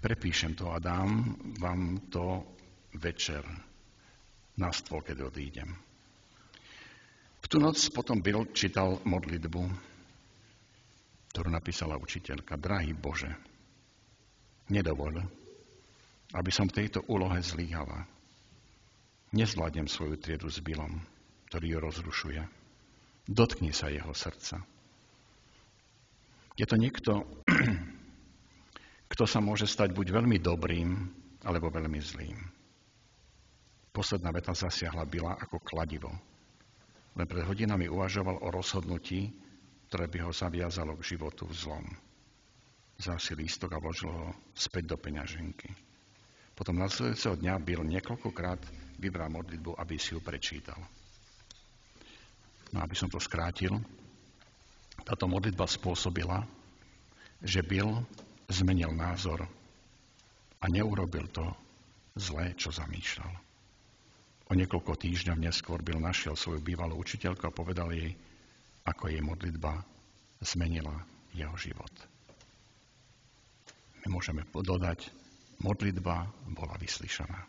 Prepíšem to a dám vám to večer na stôl, keď odídem. V tú noc potom Bill čítal modlitbu, ktorú napísala učiteľka. Drahý Bože, nedovoľ, aby som v tejto úlohe zlyhala. Nezvládnem svoju triedu s Billom, ktorý ju rozrušuje. Dotkni sa jeho srdca. Je to niekto, kto sa môže stať buď veľmi dobrým, alebo veľmi zlým. Posledná veta zasiahla Billa ako kladivo. Len pred hodinami uvažoval o rozhodnutí, ktoré by ho zaviazalo k životu v zlom. Vzal si lístok a vložil ho späť do peňaženky. Potom nasledujúceho dňa Bill niekoľkokrát vybral modlitbu, aby si ju prečítal. No, aby som to skrátil, táto modlitba spôsobila, že Bill zmenil názor a neurobil to zlé, čo zamýšľal. O niekoľko týždňov neskôr Bill našiel svoju bývalú učiteľku a povedal jej, ako jej modlitba zmenila jeho život. My môžeme dodať, modlitba bola vyslyšaná.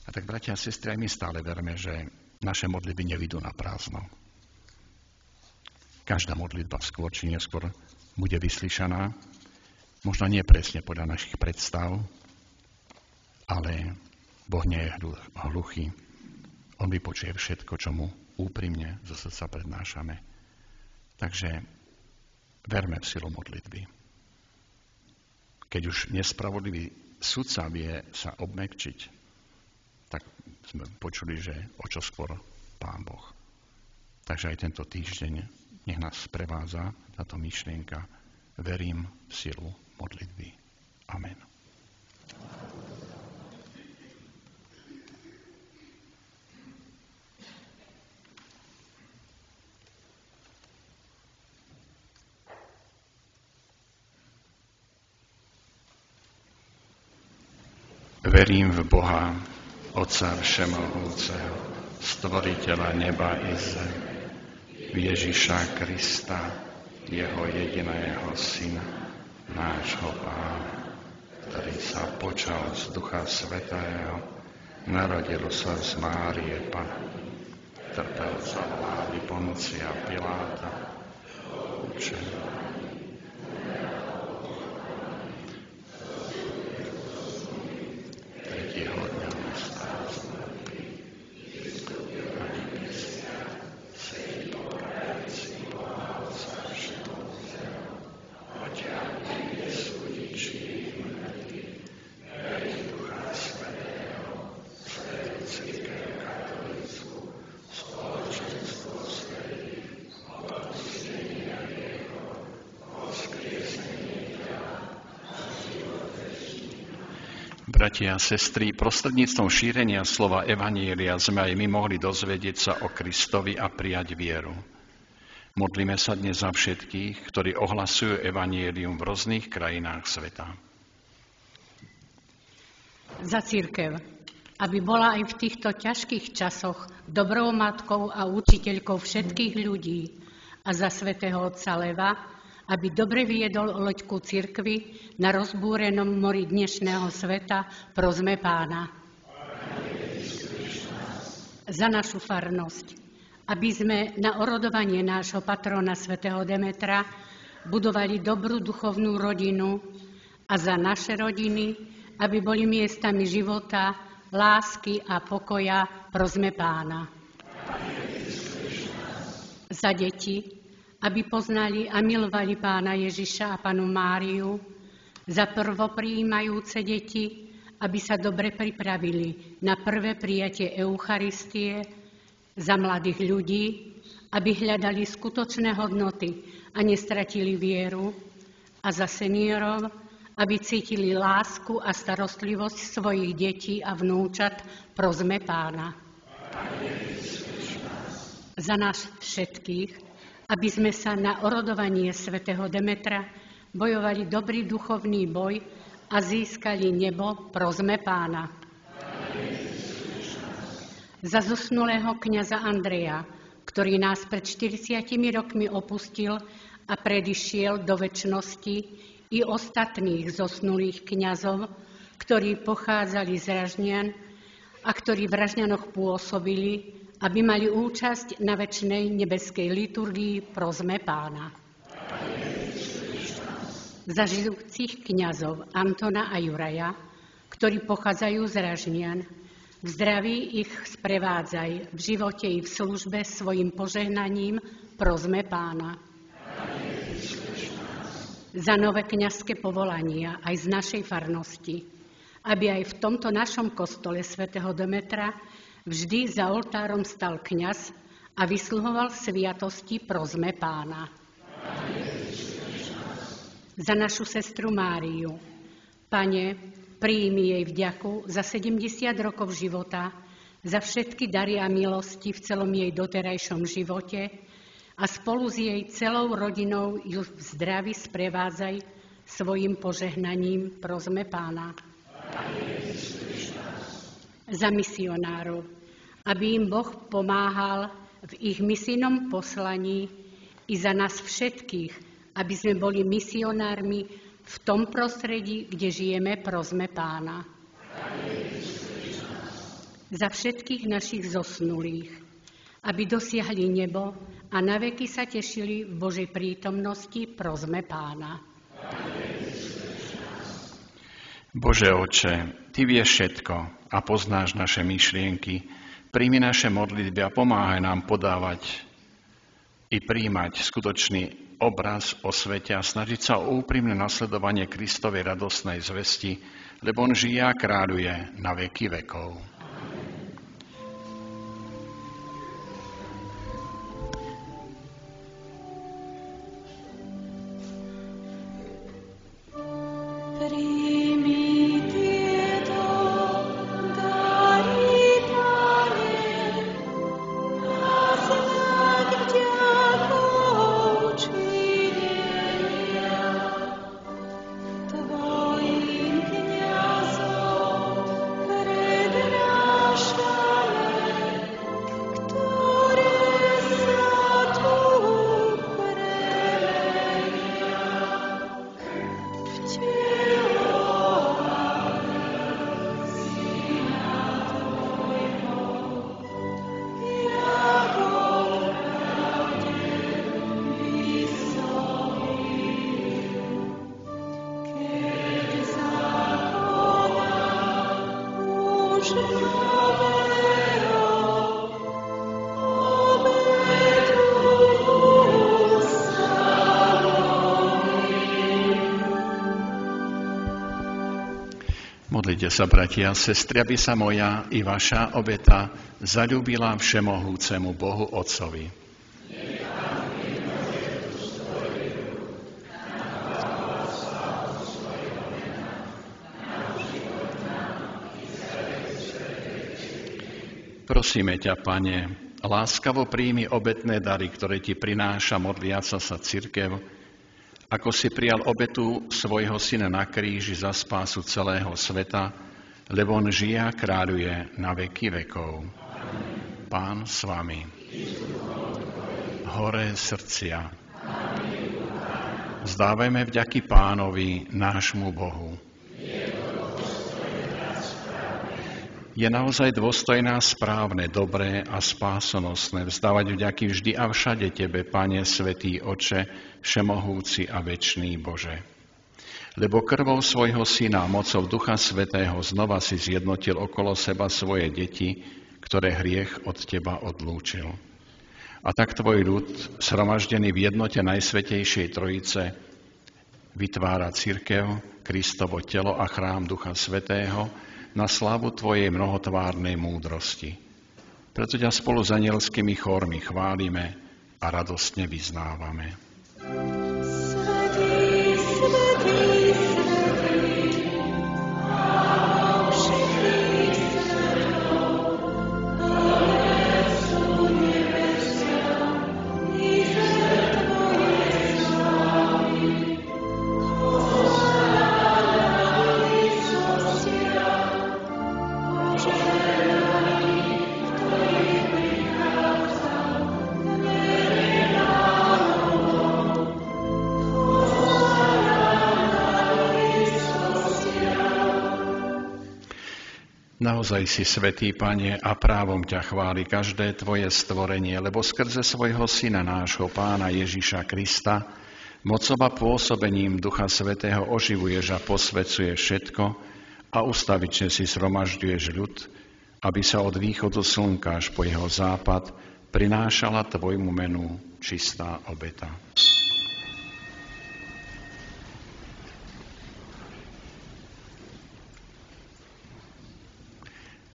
A tak, bratia a sestry, aj my stále verme, že naše modlitby nevidú na prázdno. Každá modlitba skôr či neskôr bude vyslyšaná, možno nie presne podľa našich predstav, ale Boh nie je hluchý. On vypočuje všetko, čo mu úprimne zo srdca prednášame. Takže verme v silu modlitby. Keď už nespravodlivý sudca vie sa obmäkčiť, tak sme počuli, že o čo skôr Pán Boh. Takže aj tento týždeň nech nás sprevádza táto myšlienka. Verím v silu modlitby. Amen. Verím v Boha, Otca všemohúceho, stvoriteľa neba i zeme, v Ježiša Krista, jeho jediného Syna, nášho Pána, ktorý sa počal z Ducha Svätého, narodil sa z Márie Panny, trpel za vlády Poncia Piláta, učený, tretieho dňa vstal z mŕtvych, vystúpil na nebesia, sedí po pravici Boha Otca všemohúceho, odtiaľ príde súdiť živých i mŕtvych, verím Ducha Svätého, svätú cirkev katolícku, spoločenstvo svätých, odpustenie hriechov, vzkriesenie tela a život večný. Bratia a sestry, prostredníctvom šírenia slova Evanjelia sme aj my mohli dozvedieť sa o Kristovi a prijať vieru. Modlíme sa dnes za všetkých, ktorí ohlasujú Evanjelium v rôznych krajinách sveta. Za cirkev, aby bola aj v týchto ťažkých časoch dobrou matkou a učiteľkou všetkých ľudí, a za svätého otca Leva, aby dobre viedol loďku cirkvi na rozbúrenom mori dnešného sveta, prosme Pána. Za našu farnosť, aby sme na orodovanie nášho patrona svätého Demetra budovali dobrú duchovnú rodinu, a za naše rodiny, aby boli miestami života, lásky a pokoja, prosme Pána. Za deti, aby poznali a milovali Pána Ježiša a Pannu Máriu, za prvoprijímajúce deti, aby sa dobre pripravili na prvé prijatie Eucharistie, za mladých ľudí, aby hľadali skutočné hodnoty a nestratili vieru, a za seniorov, aby cítili lásku a starostlivosť svojich detí a vnúčat, prosme Pána. Za nás všetkých, aby sme sa na orodovanie svätého Demetra bojovali dobrý duchovný boj a získali nebo, prosme Pána. Za zosnulého kňaza Andreja, ktorý nás pred 40 rokmi opustil a predišiel do večnosti, i ostatných zosnulých kňazov, ktorí pochádzali z Ražňan a ktorí v Ražňanoch pôsobili, aby mali účasť na večnej nebeskej liturgii, prosme Pána. Za žijúcich kňazov Antona a Juraja, ktorí pochádzajú z Ražňan, v zdraví ich sprevádzaj v živote i v službe svojim požehnaním, prosme Pána. Za nové kňazské povolania aj z našej farnosti, aby aj v tomto našom kostole svätého Demetra vždy za oltárom stal kňaz a vysluhoval sviatosti, prosme Pána. Za našu sestru Máriu. Pane, prijími jej vďaku za 70 rokov života, za všetky dary a milosti v celom jej doterajšom živote a spolu s jej celou rodinou ju v zdraví sprevádzaj svojim požehnaním, prosme Pána. Za misionárov, aby im Boh pomáhal v ich misijnom poslaní, i za nás všetkých, aby sme boli misionármi v tom prostredí, kde žijeme, prosme Pána. za všetkých našich zosnulých, aby dosiahli nebo a naveky sa tešili v Božej prítomnosti, prosme Pána. Bože Otče, Ty vieš všetko a poznáš naše myšlienky. Príjmi naše modlitby a pomáhaj nám podávať i príjmať skutočný obraz o svete a snažiť sa o úprimné nasledovanie Kristovej radostnej zvesti, lebo on žije a kráľuje na veky vekov. Modlite sa, bratia a sestry, aby sa moja i vaša obeta zaľúbila všemohúcemu Bohu Otcovi. Prosíme ťa, Pane, láskavo príjmi obetné dary, ktoré ti prináša modliaca sa cirkev, ako si prijal obetu svojho syna na kríži za spásu celého sveta, lebo on žije a kráľuje na veky vekov. Pán s vami. Hore srdcia. Vzdávajme vďaky Pánovi, nášmu Bohu. Je naozaj dôstojné, správne, dobré a spásonosné vzdávať vďaky vždy a všade Tebe, Pane, Svätý Oče, všemohúci a večný Bože. Lebo krvou svojho Syna a mocou Ducha Svätého znova si zjednotil okolo seba svoje deti, ktoré hriech od Teba odlúčil. A tak Tvoj ľud, shromaždený v jednote Najsvätejšej Trojice, vytvára cirkev, Kristovo telo a chrám Ducha Svätého, na slávu Tvojej mnohotvárnej múdrosti. Preto ťa spolu s anielskými chórmi chválime a radostne vyznávame. Svätý, svätý, svätý, Pán všetkých svetov, Otcu nebesa, i zem Tvoje slávy, hostána na výsostiach, požehnaný, ktorý prichádza, Naozaj si svätý, Pane, a právom ťa chváli každé Tvoje stvorenie, lebo skrze svojho Syna, nášho Pána Ježiša Krista, mocou a pôsobením Ducha Svätého oživuješ a posvecuješ všetko a ustavične si zhromažďuješ ľud, aby sa od východu slnka až po jeho západ prinášala Tvojmu menu čistá obeta.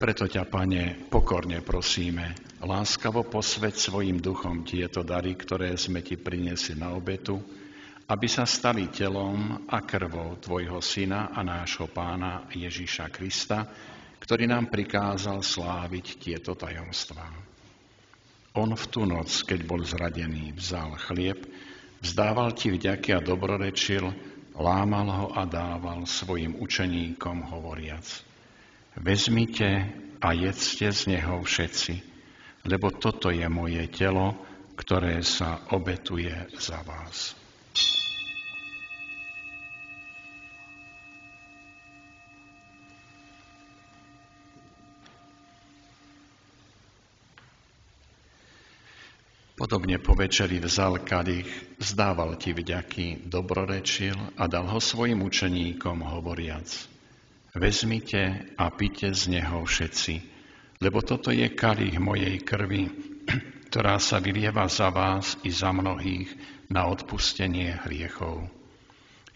Preto ťa, Pane, pokorne prosíme, láskavo posväť svojim duchom tieto dary, ktoré sme Ti priniesli na obetu, aby sa stali telom a krvou Tvojho Syna a nášho Pána Ježiša Krista, ktorý nám prikázal sláviť tieto tajomstvá. On v tú noc, keď bol zradený, vzal chlieb, vzdával Ti vďaky a dobrorečil, lámal ho a dával svojim učeníkom hovoriac: Vezmite a jedzte z neho všetci, lebo toto je moje telo, ktoré sa obetuje za vás. Podobne po večeri vzal kalich, vzdával ti vďaky, dobrorečil a dal ho svojim učeníkom, hovoriac: Vezmite a pite z neho všetci, lebo toto je kalich mojej krvi, ktorá sa vylieva za vás i za mnohých na odpustenie hriechov.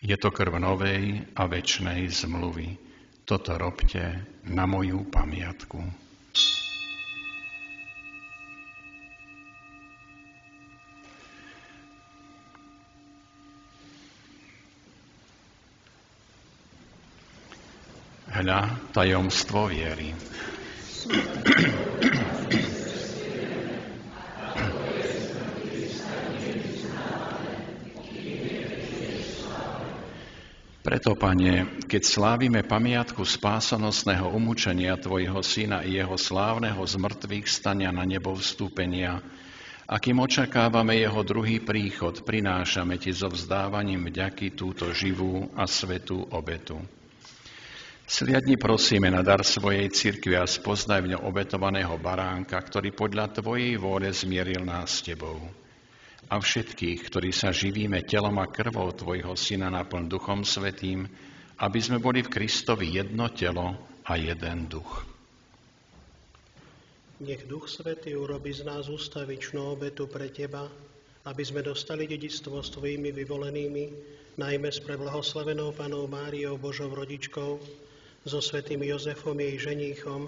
Je to krv novej a večnej zmluvy. Toto robte na moju pamiatku. Hľa, tajomstvo viery. Preto, Pane, keď slávime pamiatku spásonosného umúčenia Tvojho Syna i jeho slávneho zmrtvých stania na nebo vstúpenia, a kým očakávame jeho druhý príchod, prinášame Ti so vzdávaním vďaky túto živú a svätú obetu. Sliadni prosíme na dar svojej cirkvi a spoznaj v ňom obetovaného baránka, ktorý podľa Tvojej vôle zmieril nás s Tebou. A všetkých, ktorí sa živíme telom a krvou Tvojho Syna naplň Duchom Svätým, aby sme boli v Kristovi jedno telo a jeden duch. Nech Duch Svätý urobí z nás ústavičnú obetu pre Teba, aby sme dostali dedičstvo s Tvojimi vyvolenými, najmä s preblahoslavenou Pannou Máriou, Božou rodičkou, so svätým Jozefom, jej ženíchom,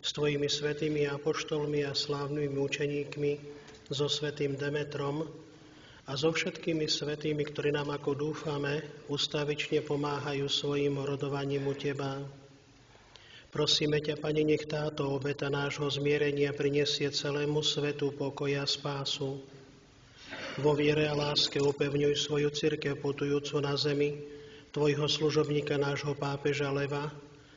s Tvojimi svätými apoštolmi a slávnymi učeníkmi, so svätým Demetrom a so všetkými svätými, ktorí nám, ako dúfame, ustavične pomáhajú svojim orodovaním u Teba. Prosíme ťa, Pane, nech táto obeta nášho zmierenia prinesie celému svetu pokoja a spásu. Vo viere a láske upevňuj svoju cirkev putujúcu na zemi, Tvojho služobníka, nášho pápeža Leva,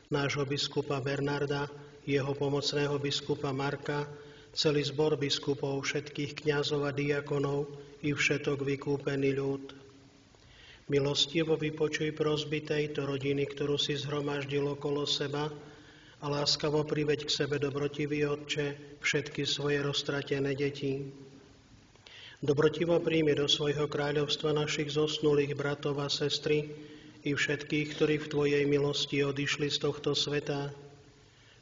nášho biskupa Bernarda, jeho pomocného biskupa Marka, celý zbor biskupov, všetkých kňazov a diakonov i všetok vykúpený ľud. Milostivo vypočuj prosby tejto rodiny, ktorú si zhromaždil okolo seba, a láskavo priveď k sebe, dobrotivý Otče, všetky svoje roztratené deti. Dobrotivo príjmi do svojho kráľovstva našich zosnulých bratov a sestry i všetkých, ktorí v Tvojej milosti odišli z tohto sveta.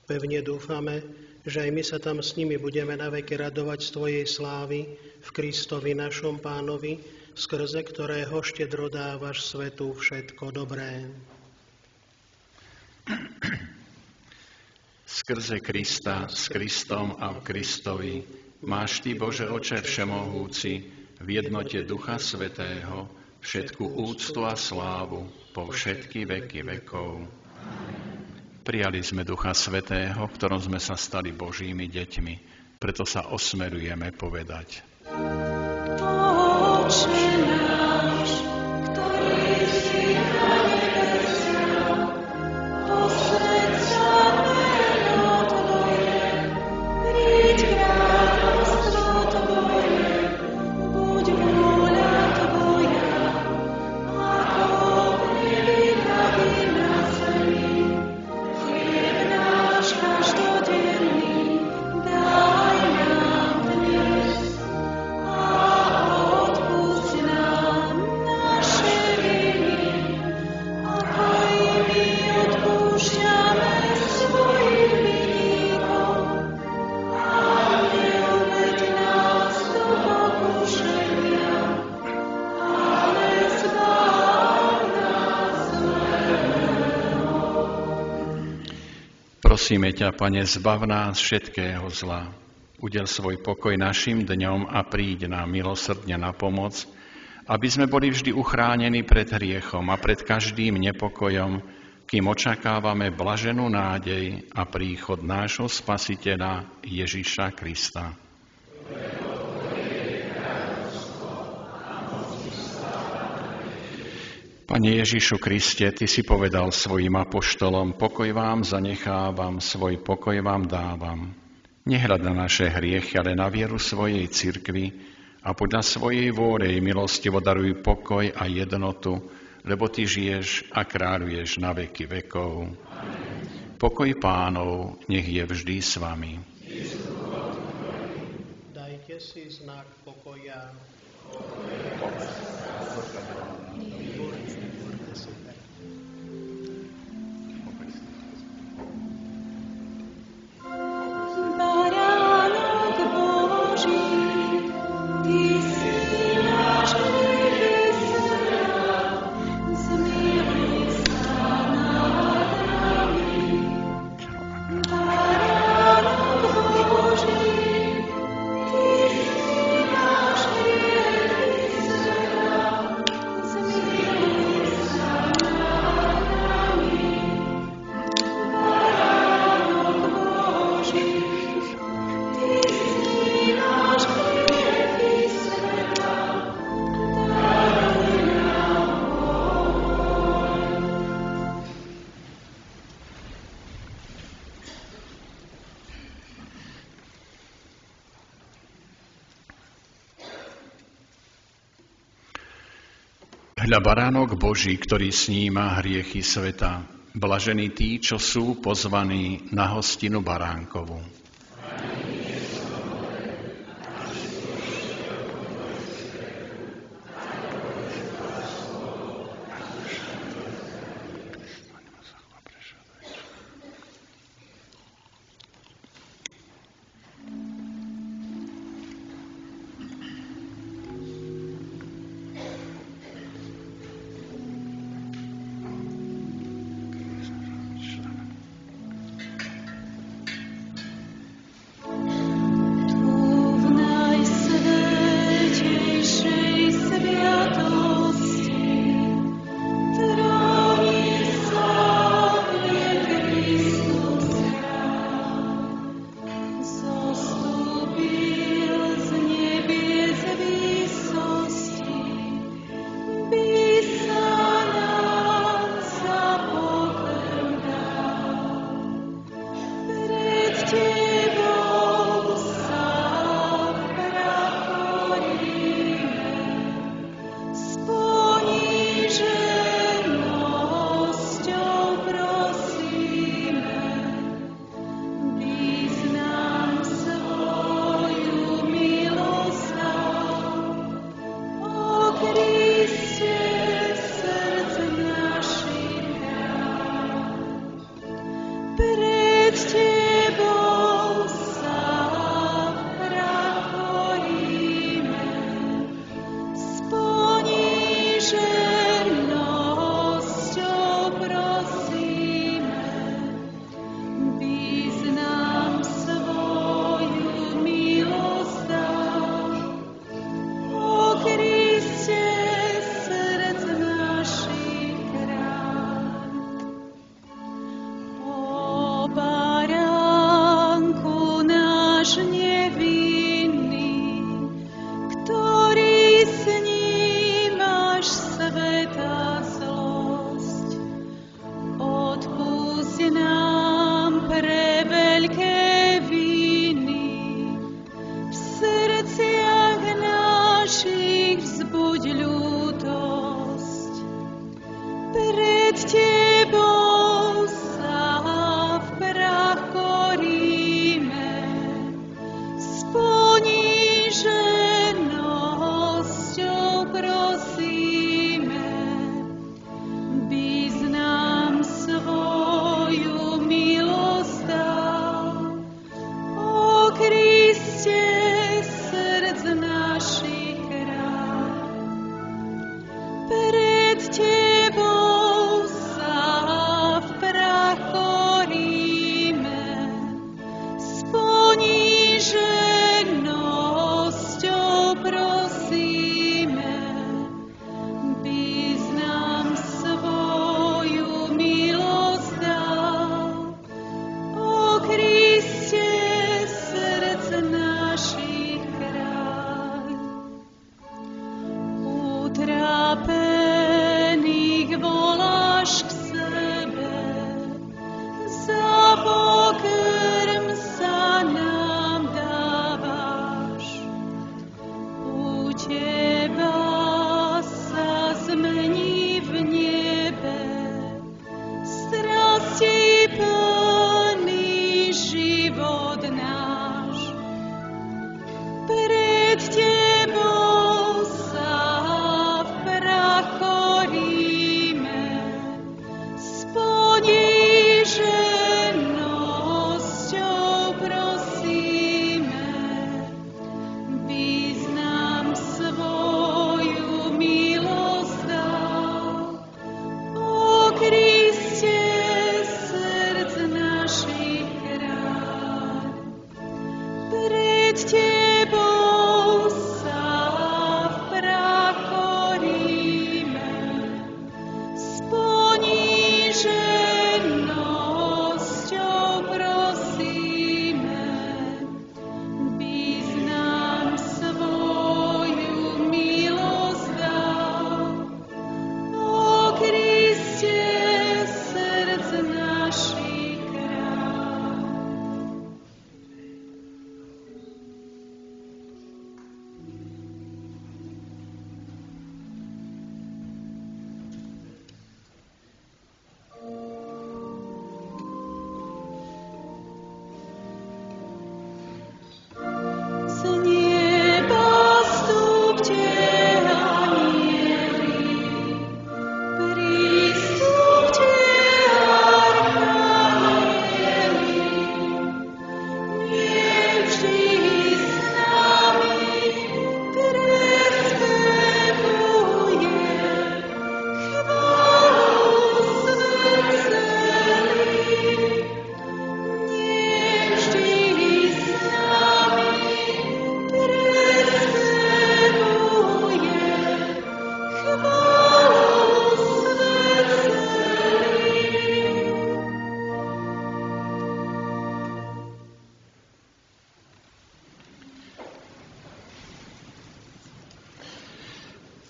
Pevne dúfame, že aj my sa tam s nimi budeme naveky radovať z Tvojej slávy v Kristovi našom Pánovi, skrze ktorého štedro dávaš svetu všetko dobré. Skrze Krista, s Kristom a v Kristovi máš Ty, Bože Oče všemohúci, v jednote Ducha Svätého, všetku úctu a slávu po všetky veky vekov. Prijali sme Ducha Svätého, v ktorom sme sa stali Božími deťmi, preto sa osmerujeme povedať: Oče náš, ktorý si na nebesiach, posväť sa meno Tvoje, príď kráľovstvo Tvoje, buď vôľa Tvoja, ako v nebi, tak i na zemi. Chlieb náš každodenný daj nám dnes a odpusť nám naše viny, ako i my odpúšťame svojim vinníkom. A neuveď nás do pokušenia, ale zbav nás zlého. Prosíme ťa, Pane, zbav nás všetkého zla. Udel svoj pokoj našim dňom a príď nám milosrdne na pomoc, aby sme boli vždy uchránení pred hriechom a pred každým nepokojom, kým očakávame blaženú nádej a príchod nášho Spasiteľa Ježiša Krista. Pane Ježišu Kriste, Ty si povedal svojim apoštolom: pokoj vám zanechávam, svoj pokoj vám dávam. Nehľad na naše hriechy, ale na vieru svojej cirkvi a podľa svojej vôle i milostivo daruj pokoj a jednotu, lebo Ty žiješ a kráľuješ na veky vekov. Pokoj Pánov nech je vždy s vami. Dajte Dajte si znak pokoja. Baránok Boží, ty si náš hriech zbral, zmiluj sa nad nami. Baránok Boží, ty si náš hriech zbral, zmiluj sa nad nami. Baránok Boží, ty si náš hriech zbral, daruj nám pokoj. Hľa baránok Boží, ktorý sníma hriechy sveta. Blažení tí, čo sú pozvaní na hostinu baránkovu.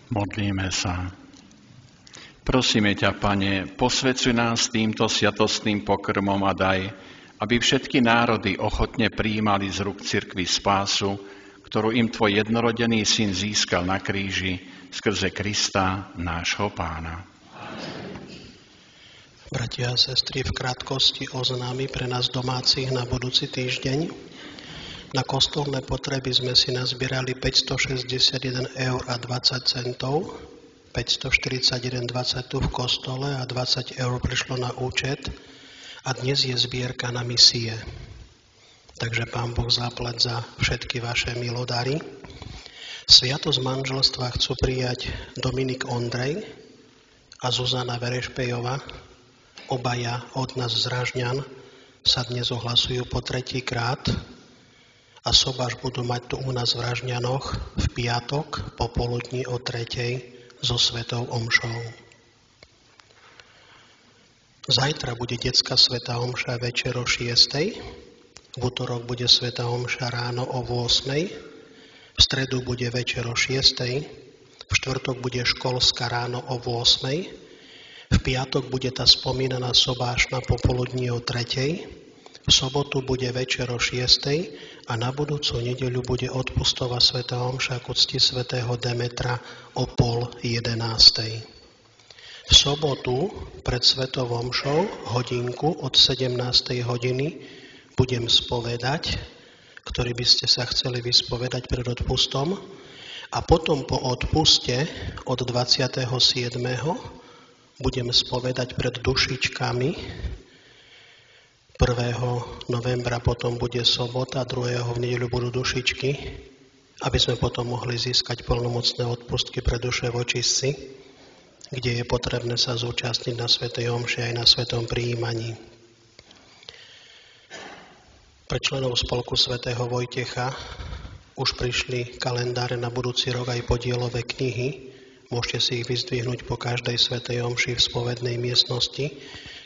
Modlíme sa. Prosíme ťa, Pane, posväcuj nás týmto sviatostným pokrmom a daj, aby všetky národy ochotne prijímali z rúk cirkvi spásu, ktorú im tvoj jednorodený syn získal na kríži skrze Krista, nášho Pána. Bratia a sestry, v krátkosti oznámy pre nás domácich na budúci týždeň. Na kostolné potreby sme si nazbierali 561 eur a 20 centov, 541,20 tu v kostole a 20 eur prišlo na účet a dnes je zbierka na misie. Takže Pán Boh zaplať za všetky vaše milodary. Sviatosť manželstva chcú prijať Dominik Ondrej a Zuzana Verešpejová. Obaja od nás z Ražňan sa dnes ohlasujú po 3. krát a sobáš budú mať tu u nás v Ražňanoch v piatok popoludní o 3. so svetou omšou. Zajtra bude detská svätá omša večer o 6. V útorok bude svätá omša ráno o 8. V stredu bude večer o 6. V štvrtok bude školská ráno o 8. V piatok bude tá spomínaná sobášna popoludní o 3. V sobotu bude večer o 6. a na budúcu nedeľu bude odpustová svätá omša ku cti svätého Demetra o 10:30. V sobotu pred svetou omšou hodinku od 17. hodiny budem spovedať, ktorí by ste sa chceli vyspovedať pred odpustom. A potom po odpuste od 27. budem spovedať pred dušičkami. 1. novembra potom bude sobota, 2. v nedeľu budú dušičky, aby sme potom mohli získať plnomocné odpustky pre duše v očistci, kde je potrebné sa zúčastniť na svätej omši aj na svätom prijímaní. Pre členov spolku svätého Vojtecha už prišli kalendáre na budúci rok aj podielové knihy. Môžete si ich vyzdvihnúť po každej svätej omši v spovednej miestnosti.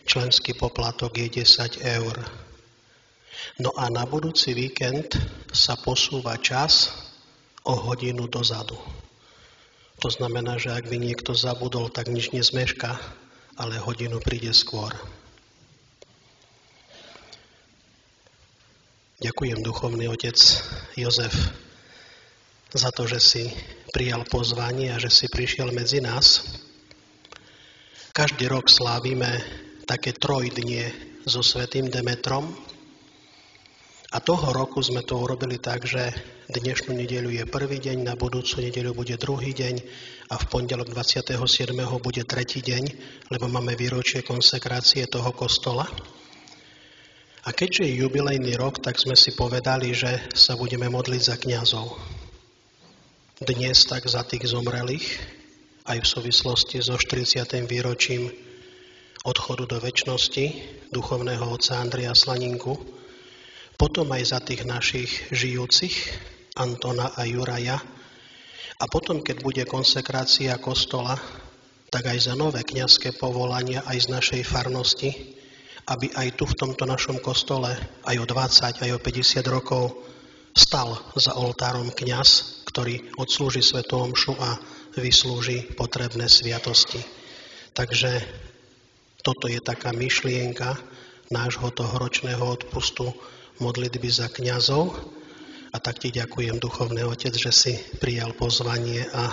Členský poplatok je 10 eur. No a na budúci víkend sa posúva čas o hodinu dozadu. To znamená, že ak by niekto zabudol, tak nič nezmeška, ale hodinu príde skôr. Ďakujem, duchovný otec Jozef, za to, že si prijal pozvanie a že si prišiel medzi nás. Každý rok slávime také trojdnie so svätým Demetrom a toho roku sme to urobili tak, že dnešnú nedeľu je prvý deň, na budúcu nedeľu bude druhý deň a v pondelok 27. bude tretí deň, lebo máme výročie konsekrácie toho kostola. A keďže je jubilejný rok, tak sme si povedali, že sa budeme modliť za kňazov. Dnes tak za tých zomrelých, aj v súvislosti so 40. výročím odchodu do večnosti duchovného otca Andreja Slaninku, potom aj za tých našich žijúcich, Antona a Juraja, a potom, keď bude konsekrácia kostola, tak aj za nové kňazské povolania aj z našej farnosti, aby aj tu v tomto našom kostole aj o 20, aj o 50 rokov stal za oltárom kňaz, ktorý odslúži svätú omšu a vyslúži potrebné sviatosti. Takže toto je taká myšlienka nášho tohoročného odpustu modlitby za kňazov. A tak ti ďakujem, duchovný otec, že si prijal pozvanie a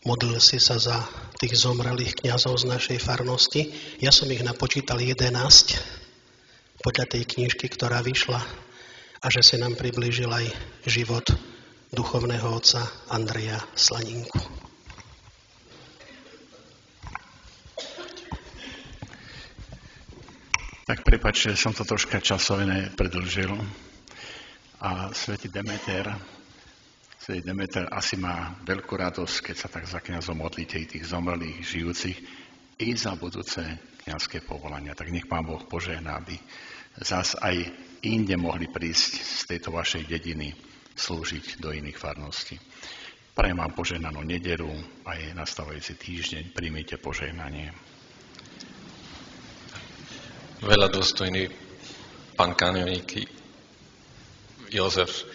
modlil si sa za tých zomrelých kňazov z našej farnosti. Ja som ich napočítal 11 podľa tej knižky, ktorá vyšla, a že si nám priblížil aj život duchovného otca Andreja Slaninku. Tak prepáč, že som to troška časovne predĺžil. A svätý Demeter asi má veľkú radosť, keď sa tak za kňazom modlíte i tých zomrelých, žijúcich, i za budúce kňazské povolania. Tak nech Pán Boh požehná, aby zás aj inde mohli prísť z tejto vašej dediny slúžiť do iných farností. Prajem vám požehnanú nedeľu aj nastávajúci týždeň. Príjmite požehnanie. Veľa dôstojný pán kanónik Jozef.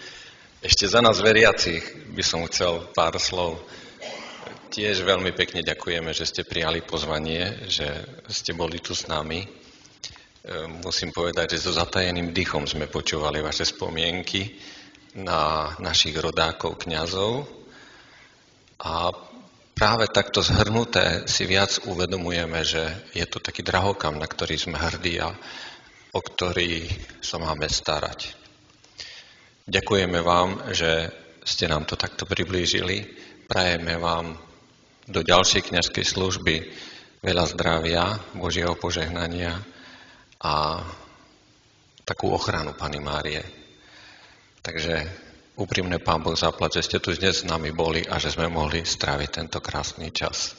Ešte za nás veriacich by som chcel pár slov. Tiež veľmi pekne ďakujeme, že ste prijali pozvanie, že ste boli tu s nami. Musím povedať, že so zatajeným dýchom sme počúvali vaše spomienky na našich rodákov, kňazov. A práve takto zhrnuté si viac uvedomujeme, že je to taký drahokam, na ktorý sme hrdí a o ktorý sa máme starať. Ďakujeme vám, že ste nám to takto priblížili. Prajeme vám do ďalšej kňazskej služby veľa zdravia, Božieho požehnania a takú ochranu Panny Márie. Takže úprimne Pán Boh zaplať, že ste tu dnes s nami boli a že sme mohli stráviť tento krásny čas.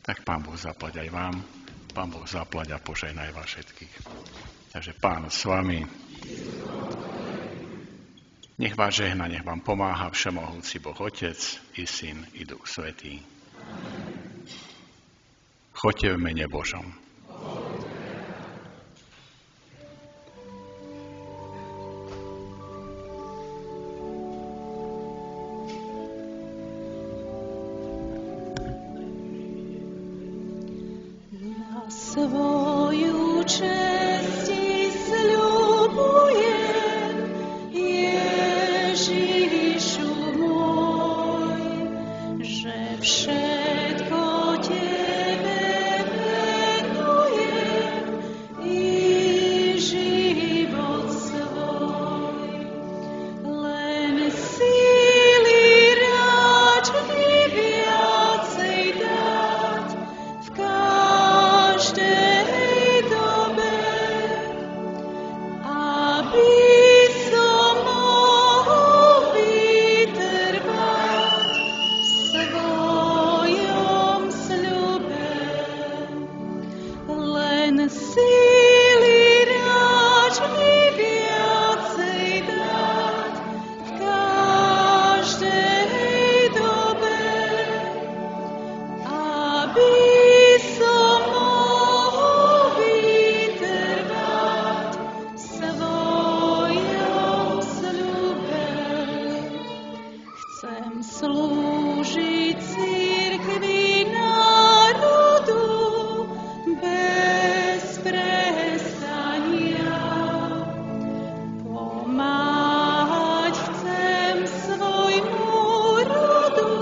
Tak Pán Boh zaplať aj vám, Pán Boh zaplať a požehnaj vás všetkých. Takže Pán s vami. Nech vás žehna, nech vám pomáha všemohúci Boh Otec, i Syn, i Duch Svätý. Choďte v mene Božom. Svoju česť sľubujem, Ježišu môj, že všetko Tebe venujem i život svoj. Len síly ráč mi viacej dať v každej dobe, aby som mohol vytrvať v svojom sľube. Len síly ráč mi viacej dať v každej dobe, aby som mohol vytrvať v svojom sľube. Chcem slúžiť cirkvi národu bez prestania. Pomáhať chcem svojmu rodu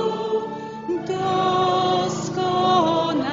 doskonaľ.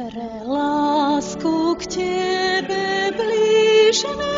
Pre lásku k Tebe blížne